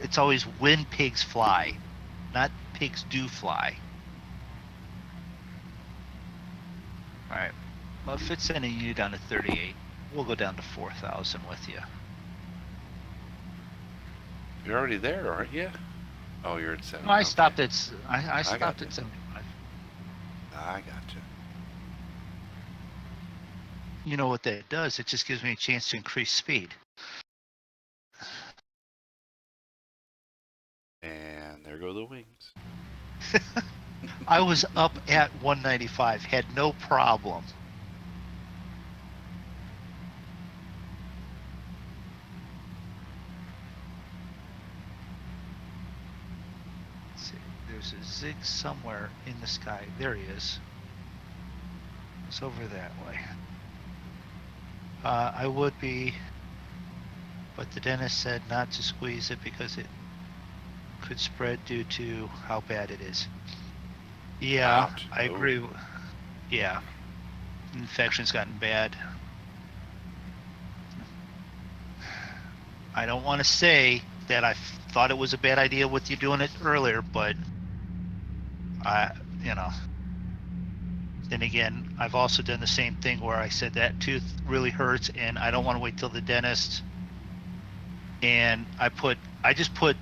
It's always when pigs fly, not pigs do fly. All right. Well, if it's sending you down to 38, we'll go down to 4,000 with you. You're already there, aren't you? Oh, you're at 7. No, I okay. stopped at I stopped got at 75. I gotcha. You know what that does? It just gives me a chance to increase speed. And there go the wings. I was up at 195, had no problem. Let's see, there's a zig somewhere in the sky. There he is. It's over that way. I would be, but the dentist said not to squeeze it because it could spread due to how bad it is. Yeah, Ouch. I agree. Yeah, infection's gotten bad. I don't want to say that I thought it was a bad idea with you doing it earlier, but you know. Then again, I've also done the same thing where I said that tooth really hurts and I don't want to wait till the dentist. And I just put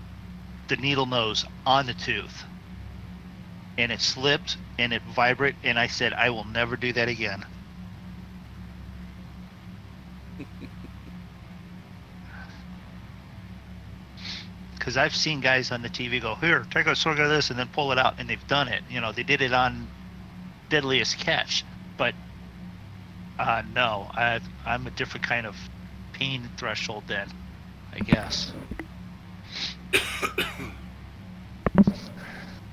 the needle nose on the tooth and it slipped and it vibrated and I said, I will never do that again. Because I've seen guys on the TV go, here, take a swig of this and then pull it out, and they've done it. You know, they did it on Deadliest Catch, but no, I'm a different kind of pain threshold then, I guess.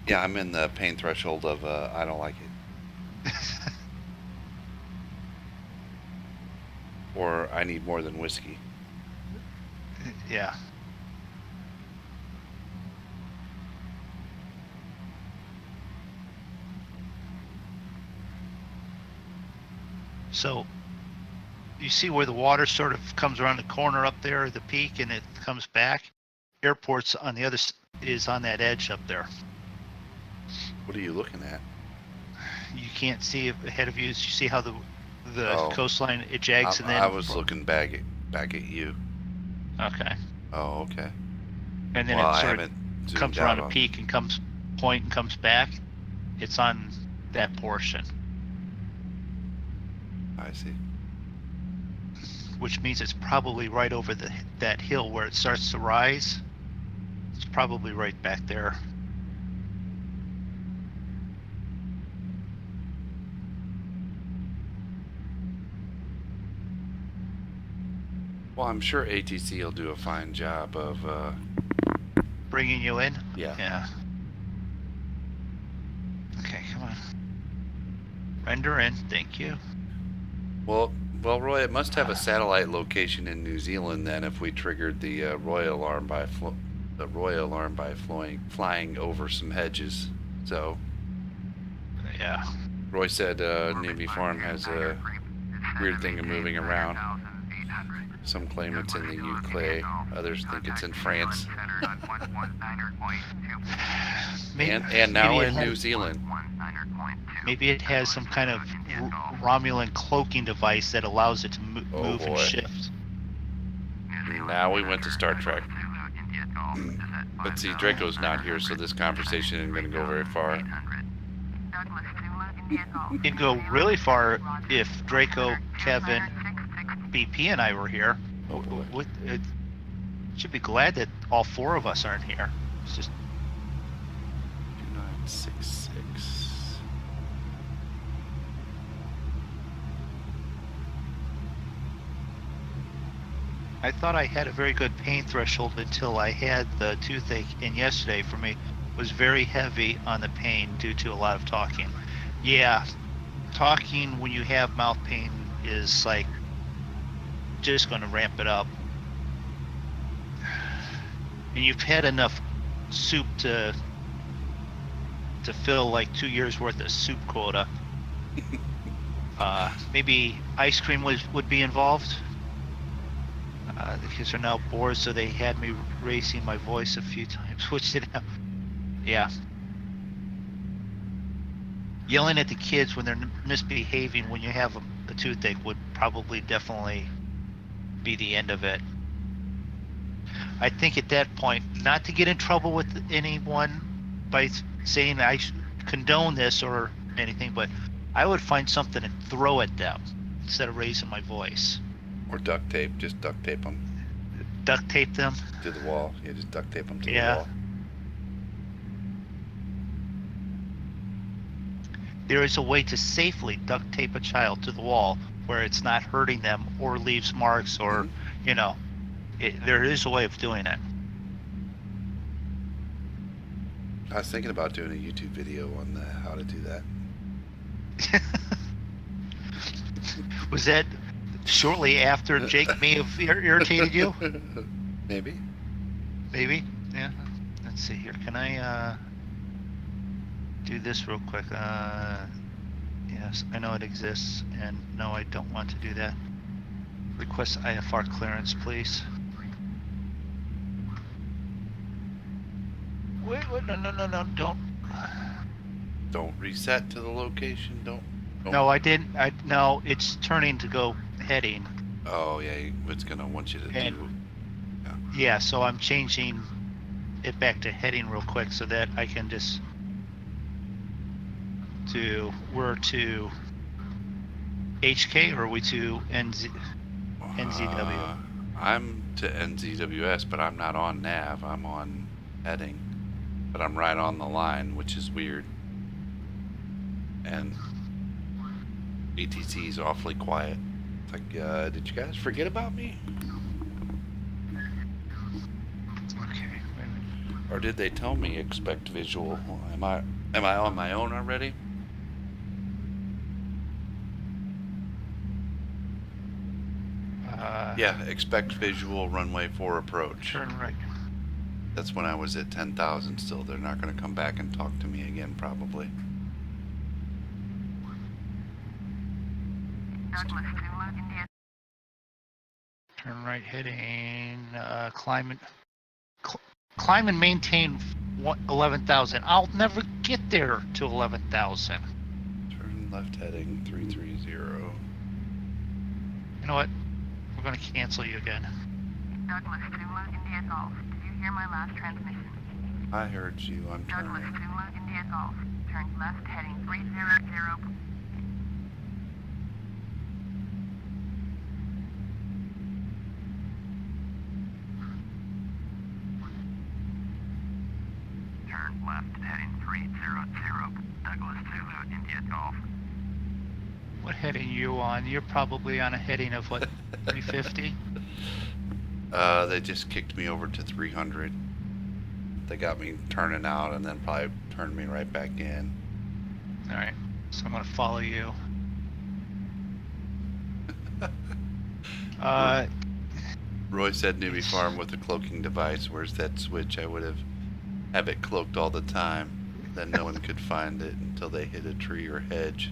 Yeah, I'm in the pain threshold of I don't like it. Or I need more than whiskey. Yeah. So you see where the water sort of comes around the corner up there, the peak, and it comes back? Airport's on the other is on that edge up there. What are you looking at? You can't see ahead of you. You see how the Oh. coastline, it jags, and then I was looking back at you. Okay. Oh, okay. And then Well, it I sort haven't of zoomed comes out around a on- peak and comes point and comes back. It's on that portion, I see. which means it's probably right over that hill where it starts to rise. It's probably right back there. Well, I'm sure ATC will do a fine job of. Bringing you in? Yeah. Yeah. Okay, come on. Render in, thank you. Well, Roy, it must have a satellite location in New Zealand then. If we triggered the Roy alarm by flying over some hedges. So Yeah. Roy said Navy Farm has a weird thing of moving around. Some claim it's in the UK, others think it's in France, and now maybe it in has- New Zealand. Maybe it has some kind of Romulan cloaking device that allows it to Oh, move and boy. shift. Now we went to Star Trek. But see, Draco's not here, so this conversation isn't going to go very far. It can go really far if Draco, Kevin, BP, and I were here. Oh, boy. Should be glad that all four of us aren't here. It's just 2966. I thought I had a very good pain threshold until I had the toothache, and yesterday for me was very heavy on the pain due to a lot of talking. Yeah, talking when you have mouth pain is like just going to ramp it up. And you've had enough soup to fill like 2 years worth of soup quota. Maybe ice cream would be involved. The kids are now bored, so they had me raising my voice a few times, which didn't have. Yeah. Yelling at the kids when they're misbehaving when you have a toothache would probably definitely be the end of it. I think at that point, not to get in trouble with anyone by saying I condone this or anything, but I would find something and throw at them instead of raising my voice. Or duct tape. Just duct tape them Duct tape them. to the wall. Yeah, just duct tape them to Yeah. the wall. There is a way to safely duct tape a child to the wall where it's not hurting them or leaves marks or, you know, there is a way of doing it. I was thinking about doing a YouTube video on how to do that. Was that shortly after Jake may have irritated you? Maybe. Maybe. Yeah. Let's see here. Can I do this real quick? Yes, I know it exists, and no, I don't want to do that. Request IFR clearance, please. Wait, no, don't. Don't reset to the location. Don't. No, I didn't. No, it's turning to go heading. Oh yeah, it's gonna want you to And- do. Yeah, so I'm changing it back to heading real quick so that I can just we're to HK or are we to NZW? I'm to NZWS, but I'm not on nav. I'm on heading, but I'm right on the line, which is weird. And ATC is awfully quiet. It's like, did you guys forget about me? Okay. Or did they tell me expect visual? Am I on my own already? Yeah, expect visual runway 4 approach. Turn right. That's when I was at 10,000 still. They're not going to come back and talk to me again, probably. Turn right heading. Climb and maintain 11,000. I'll never get there to 11,000. Turn left heading 330. You know what? We're going to cancel you again. Douglas 2 India Golf. Did you hear my last transmission? I heard you. I'm Douglas turning. 2 India Golf. Turn left heading 300. Turn left heading 300. Douglas 2 India Golf. What heading are you on? You're probably on a heading of what, 350? They just kicked me over to 300. They got me turning out and then probably turned me right back in. All right, so I'm going to follow you. Roy said newbie farm with a cloaking device. Where's that switch? I would have it cloaked all the time. Then no one could find it until they hit a tree or hedge.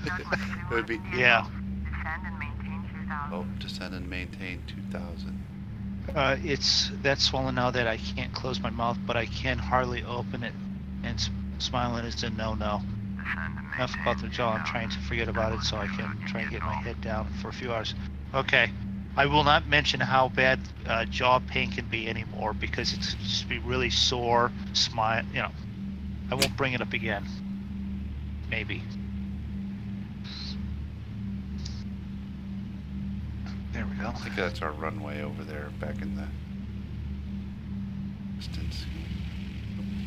It would be Yeah. Descend and maintain Oh, descend and maintain 2,000. It's that swollen now that I can't close my mouth, but I can hardly open it. And smiling is a no-no. Descend and Enough about the jaw. I'm trying to forget about it so I can try and get my head down for a few hours. Okay. I will not mention how bad jaw pain can be anymore because it's just be really sore. Smile, you know. I won't bring it up again. Maybe. There we go. I think that's our runway over there back in the distance.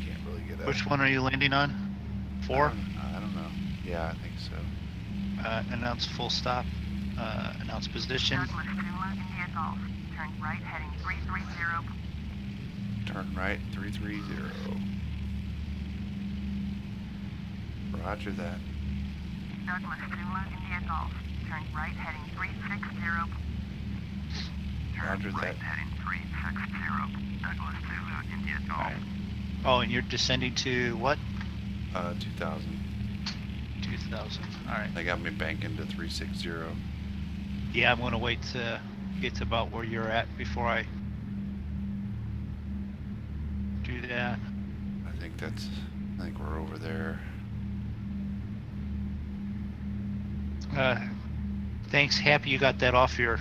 Can't really get up. Which one are you landing on? 4? I don't know. Yeah, I think so. Announce full stop. Announce position. Douglas 2 India Golf. Turn right heading 330. Turn right 330. Roger that. Douglas 2 India Golf. Turn right heading 360. Roger that. Heading 360. Douglas 2 India Golf. Alright. Oh, and you're descending to what? 2,000. 2,000. Alright. They got me banking to 360. Yeah, I'm gonna wait to get to about where you're at before I do that. I think we're over there. Thanks, happy you got that off your,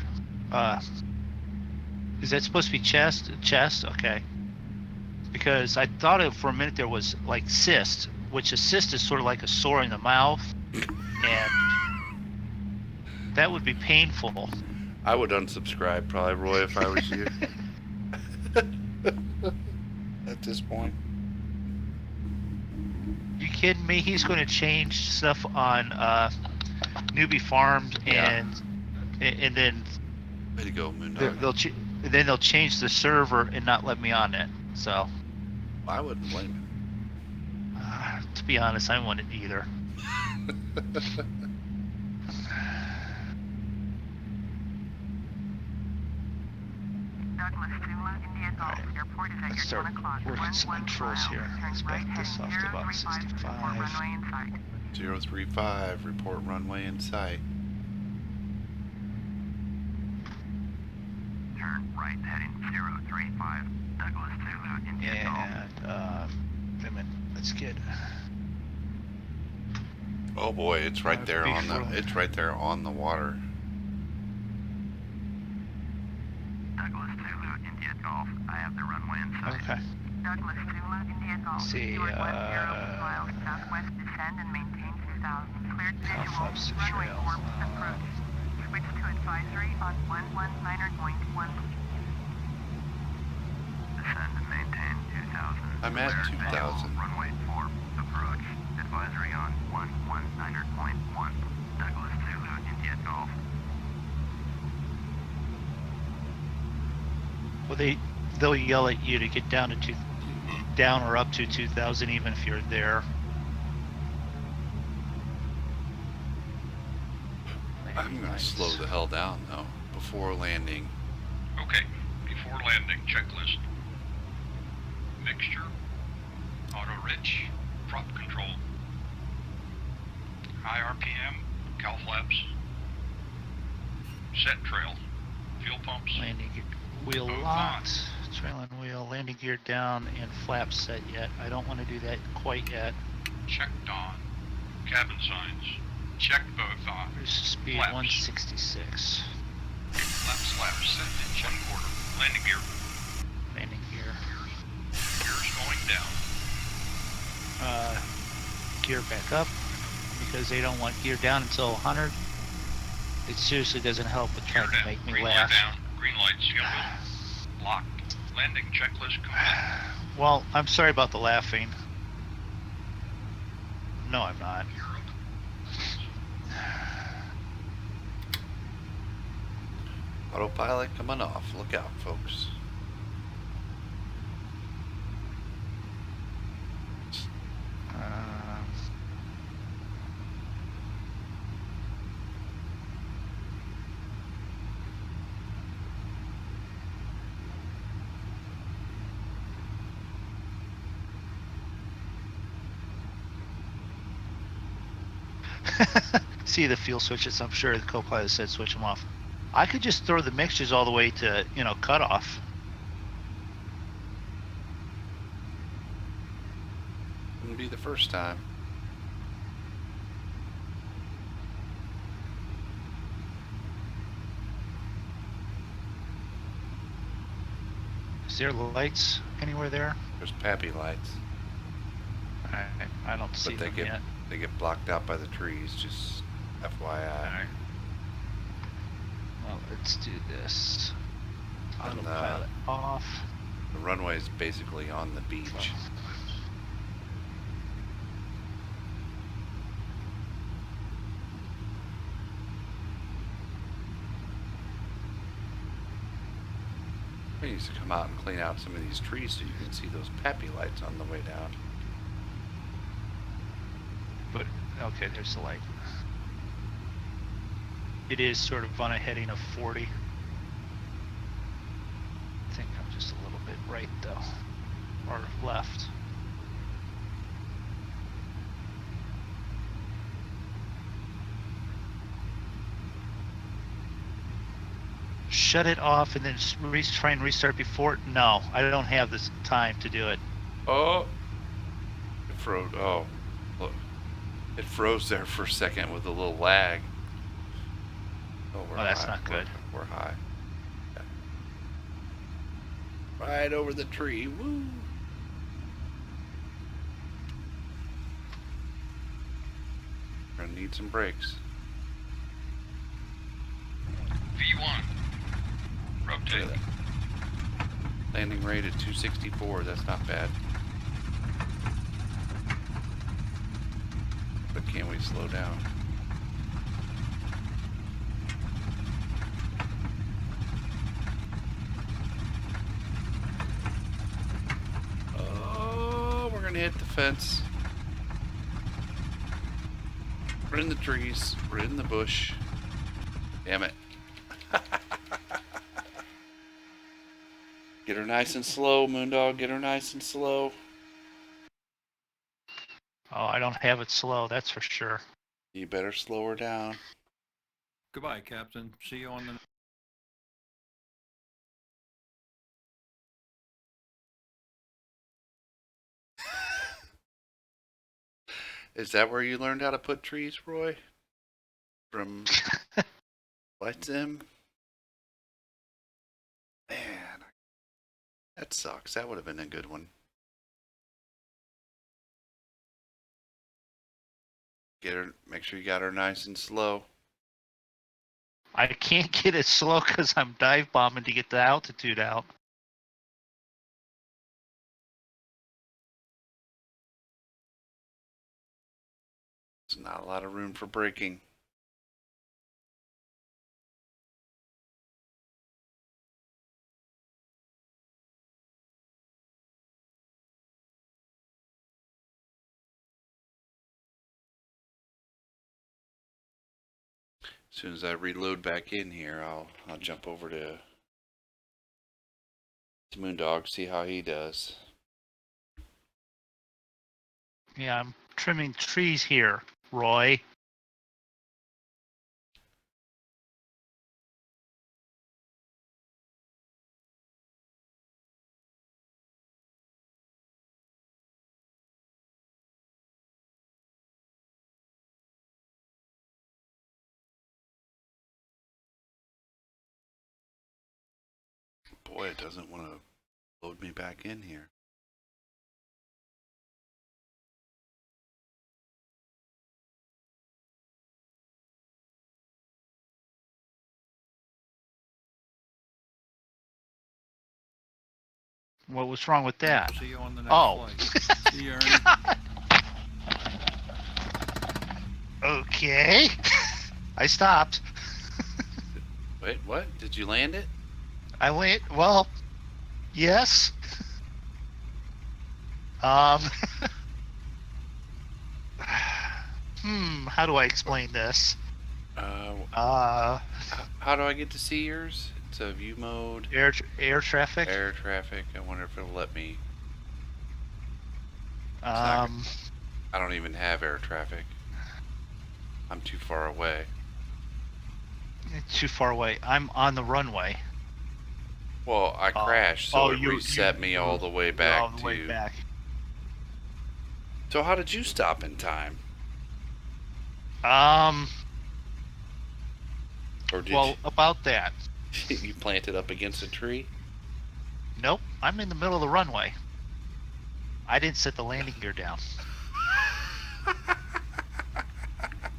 is that supposed to be chest? Chest? Okay. Because I thought it for a minute there was like cyst, which a cyst is sort of like a sore in the mouth, and that would be painful. I would unsubscribe probably, Roy, if I was you. At this point. You kidding me? He's going to change stuff on Newbie Farms, and then Way to go, Moondog. they'll change the server and not let me on it. So, I wouldn't blame him. to be honest, I wouldn't either. Douglas 2 India Golf. Airport is at Let's your start 1 o'clock. working some 11 controls miles. here. Turn Let's right back this heading off to about 035. 65. Report runway in sight. 035, report runway in sight. Turn right heading 035. Douglas 2 India Golf. And wait a minute. Let's get. Oh boy, it's right there on before- the. It's right there on the water. Douglas 2 India Golf. I have the runway in sight. Okay. Douglas 2 India Golf. See, Stewart 10 miles southwest, descend and maintain 2,000. Cleared visual. Flaps the Runway trail. 4 approach. Switch to advisory on 119.1. Descend and maintain 2,000. I'm at 2,000. Runway 4 approach. Advisory on 119.1. Douglas 2 India Golf. Well, they'll yell at you to get down to down or up to 2,000, even if you're there. I'm gonna slow the hell down though before landing. Okay, before landing, checklist. Mixture, auto rich, prop control, high RPM, cow flaps, set trail, fuel pumps, Landing gear, wheel Move locked, trailing wheel, landing gear down, and flaps set yet. I don't want to do that quite yet. checked on, cabin signs, checked both on, Cruise speed Flaps. 166. flaps set in check order, landing gear, Landing gear. gears going down, Gear back up because they don't want gear down until 100. It seriously doesn't help with gear trying to down, make me green laugh. light down, green light scheduled, locked, landing checklist complete. Well, I'm sorry about the laughing. No, I'm not. Autopilot coming off. Look out, folks. Um, See the fuel switches. I'm sure the co-pilot said switch them off. I could just throw the mixtures all the way to, cutoff. Wouldn't be the first time. Is there lights anywhere there? There's pappy lights, I don't see but them yet. they get blocked out by the trees. Just FYI. Alright. Well, let's do this. And, Autopilot off. The runway is basically on the beach. We need to come out and clean out some of these trees so you can see those pappy lights on the way down. But, okay, there's the light. It is sort of on a heading of 40. I think I'm just a little bit right, though. Or left. Shut it off and then just try and restart before. No, I don't have this time to do it. Oh! It froze. Oh, look. It froze there for a second with a little lag. Oh, we're That's high. not good. We're high. Yeah. Right over the tree. Woo! We're gonna need some brakes. V1. Look Rotate. at that. Landing rate at 264. That's not bad. But can we slow down? Oh, we're gonna hit the fence. We're in the trees. We're in the bush. Damn it. Get her nice and slow, Moondog. Get her nice and slow. Oh, I don't have it slow, that's for sure. You better slow her down. Goodbye, Captain. See you on the... Is that where you learned how to put trees, Roy? From Flight Sim? Man, that sucks. That would have been a good one. Get her. Make sure you got her nice and slow. I can't get it slow because I'm dive bombing to get the altitude out. There's not a lot of room for braking. As soon as I reload back in here, I'll jump over to Moondog, see how he does. Yeah, I'm trimming trees here, Roy. Boy, it doesn't want to load me back in here. What was wrong with that? See you on the next Oh. flight. See you, Ernie. Okay. I stopped. Wait, what? Did you land it? I went, well, yes. How do I explain this? How do I get to see yours? It's a view mode. Air traffic. Air traffic. I wonder if it'll let me. Um, I don't even have air traffic. I'm too far away. Too far away. I'm on the runway. Well, I crashed, so it you reset me all the way you're back all the way to. back. So how did you stop in time? Um. Or did Well, about that. you plant it up against a tree? Nope. I'm in the middle of the runway. I didn't set the landing gear down.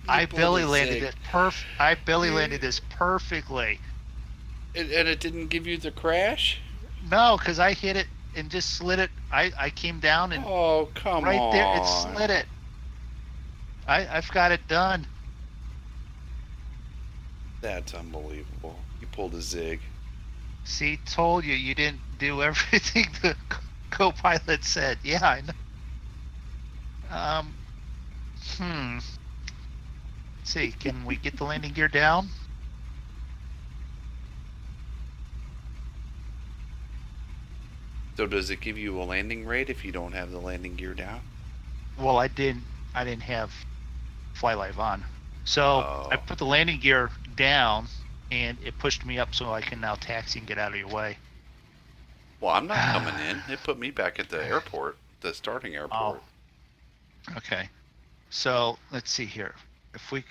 I pulled belly a landed zig. it I belly landed this perfectly. And it didn't give you the crash? No, because I hit it and just slid it. I came down and Oh, come right on. there it slid it. I've got it done. That's unbelievable. You pulled a zig. See, told you you didn't do everything the co-pilot said. Yeah, I know. Let's see, can we get the landing gear down? So does it give you a landing rate if you don't have the landing gear down? Well, I didn't have fly live on. So I Oh. put the landing gear down and it pushed me up so I can now taxi and get out of your way. Well, I'm not coming in. It put me back at the airport, the starting airport. Oh. Okay. So let's see here. If we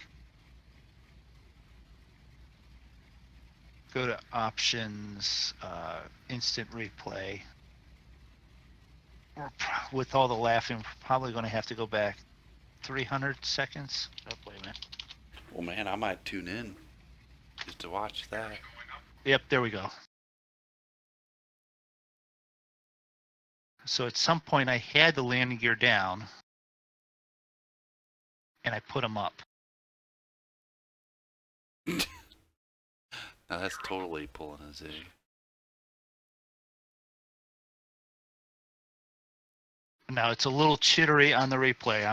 go to options, instant replay. With all the laughing, we're probably going to have to go back 300 seconds. Oh, wait a minute. Well, man, I might tune in just to watch that. Yep, there we go. So at some point I had the landing gear down and I put them up. Now that's totally pulling a zig. Now it's a little chittery on the replay.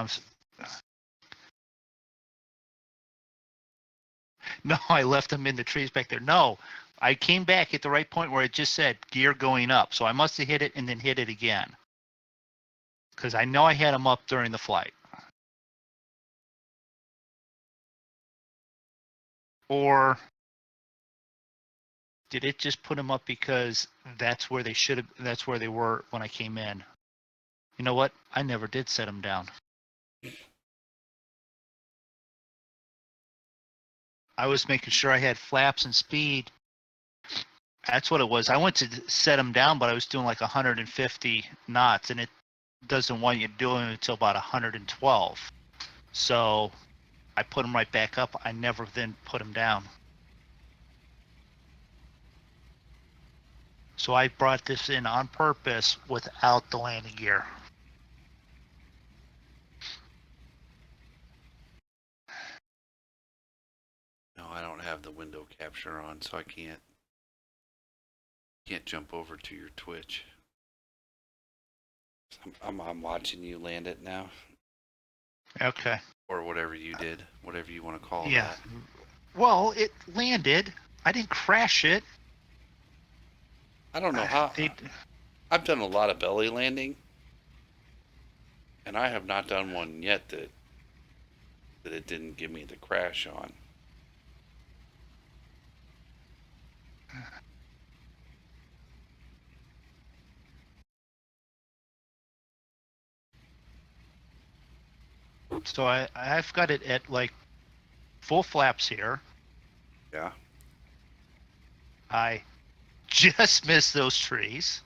No, I left them in the trees back there. No, I came back at the right point where it just said gear going up. So I must have hit it and then hit it again. Because I know I had them up during the flight. Or did it just put them up because that's where they should have, that's where they were when I came in? You know what? I never did set them down. I was making sure I had flaps and speed. That's what it was. I went to set them down, but I was doing like 150 knots, and it doesn't want you doing it until about 112. So I put them right back up. I never then put them down. So I brought this in on purpose without the landing gear. No, I don't have the window capture on, so I can't jump over to your Twitch. I'm watching you land it now. Okay. Or whatever you did, whatever you want to call Yeah. that. Well, it landed. I didn't crash it. I don't know how. I've done a lot of belly landing, and I have not done one yet that it didn't give me the crash on. So I've got it at like full flaps here. Yeah. I just missed those trees.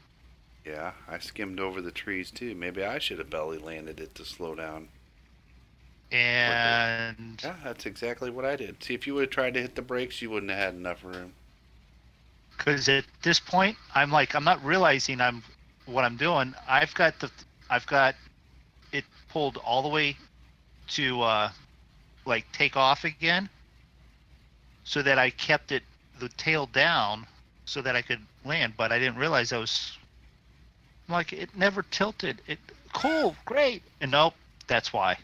Yeah, I skimmed over the trees too. Maybe I should have belly landed it to slow down. And yeah, that's exactly what I did. See, if you would have tried to hit the brakes, you wouldn't have had enough room. because at this point, I'm not realizing what I'm doing. I've got it pulled all the way to like take off again, so that I kept the tail down so that I could land. But I didn't realize I'm like, it never tilted. Cool, great. And nope, that's why.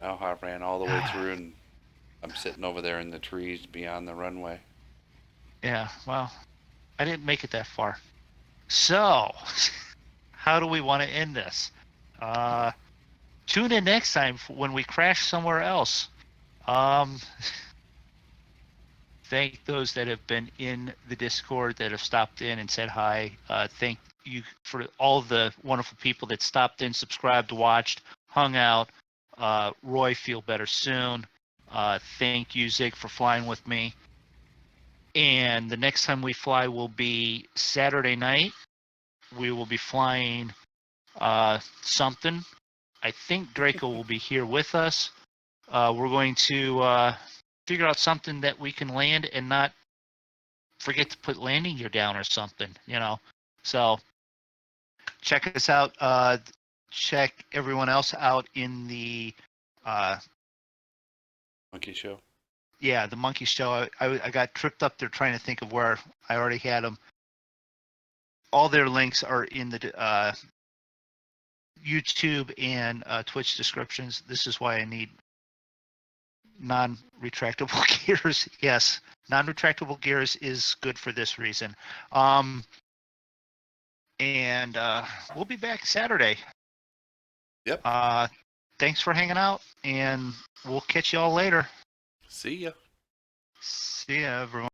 Now I ran all the way through, and I'm sitting over there in the trees beyond the runway. Yeah, well, I didn't make it that far. So, how do we want to end this? Tune in next time when we crash somewhere else. thank those that have been in the Discord that have stopped in and said hi. Thank you for all the wonderful people that stopped in, subscribed, watched, hung out. Roy, feel better soon. Thank you, Zig, for flying with me. And the next time we fly will be Saturday night. We will be flying something. I think Draco will be here with us. We're going to figure out something that we can land and not forget to put landing gear down or something, you know. So check us out. Check everyone else out in the Monkey show. yeah, the monkey show. I got tripped up there trying to think of where I already had them. All their links are in the YouTube and Twitch descriptions. This is why I need non-retractable gears. Yes, non-retractable gears is good for this reason. And we'll be back Saturday. Yep. Thanks for hanging out, and we'll catch you all later. See ya. See ya, everyone.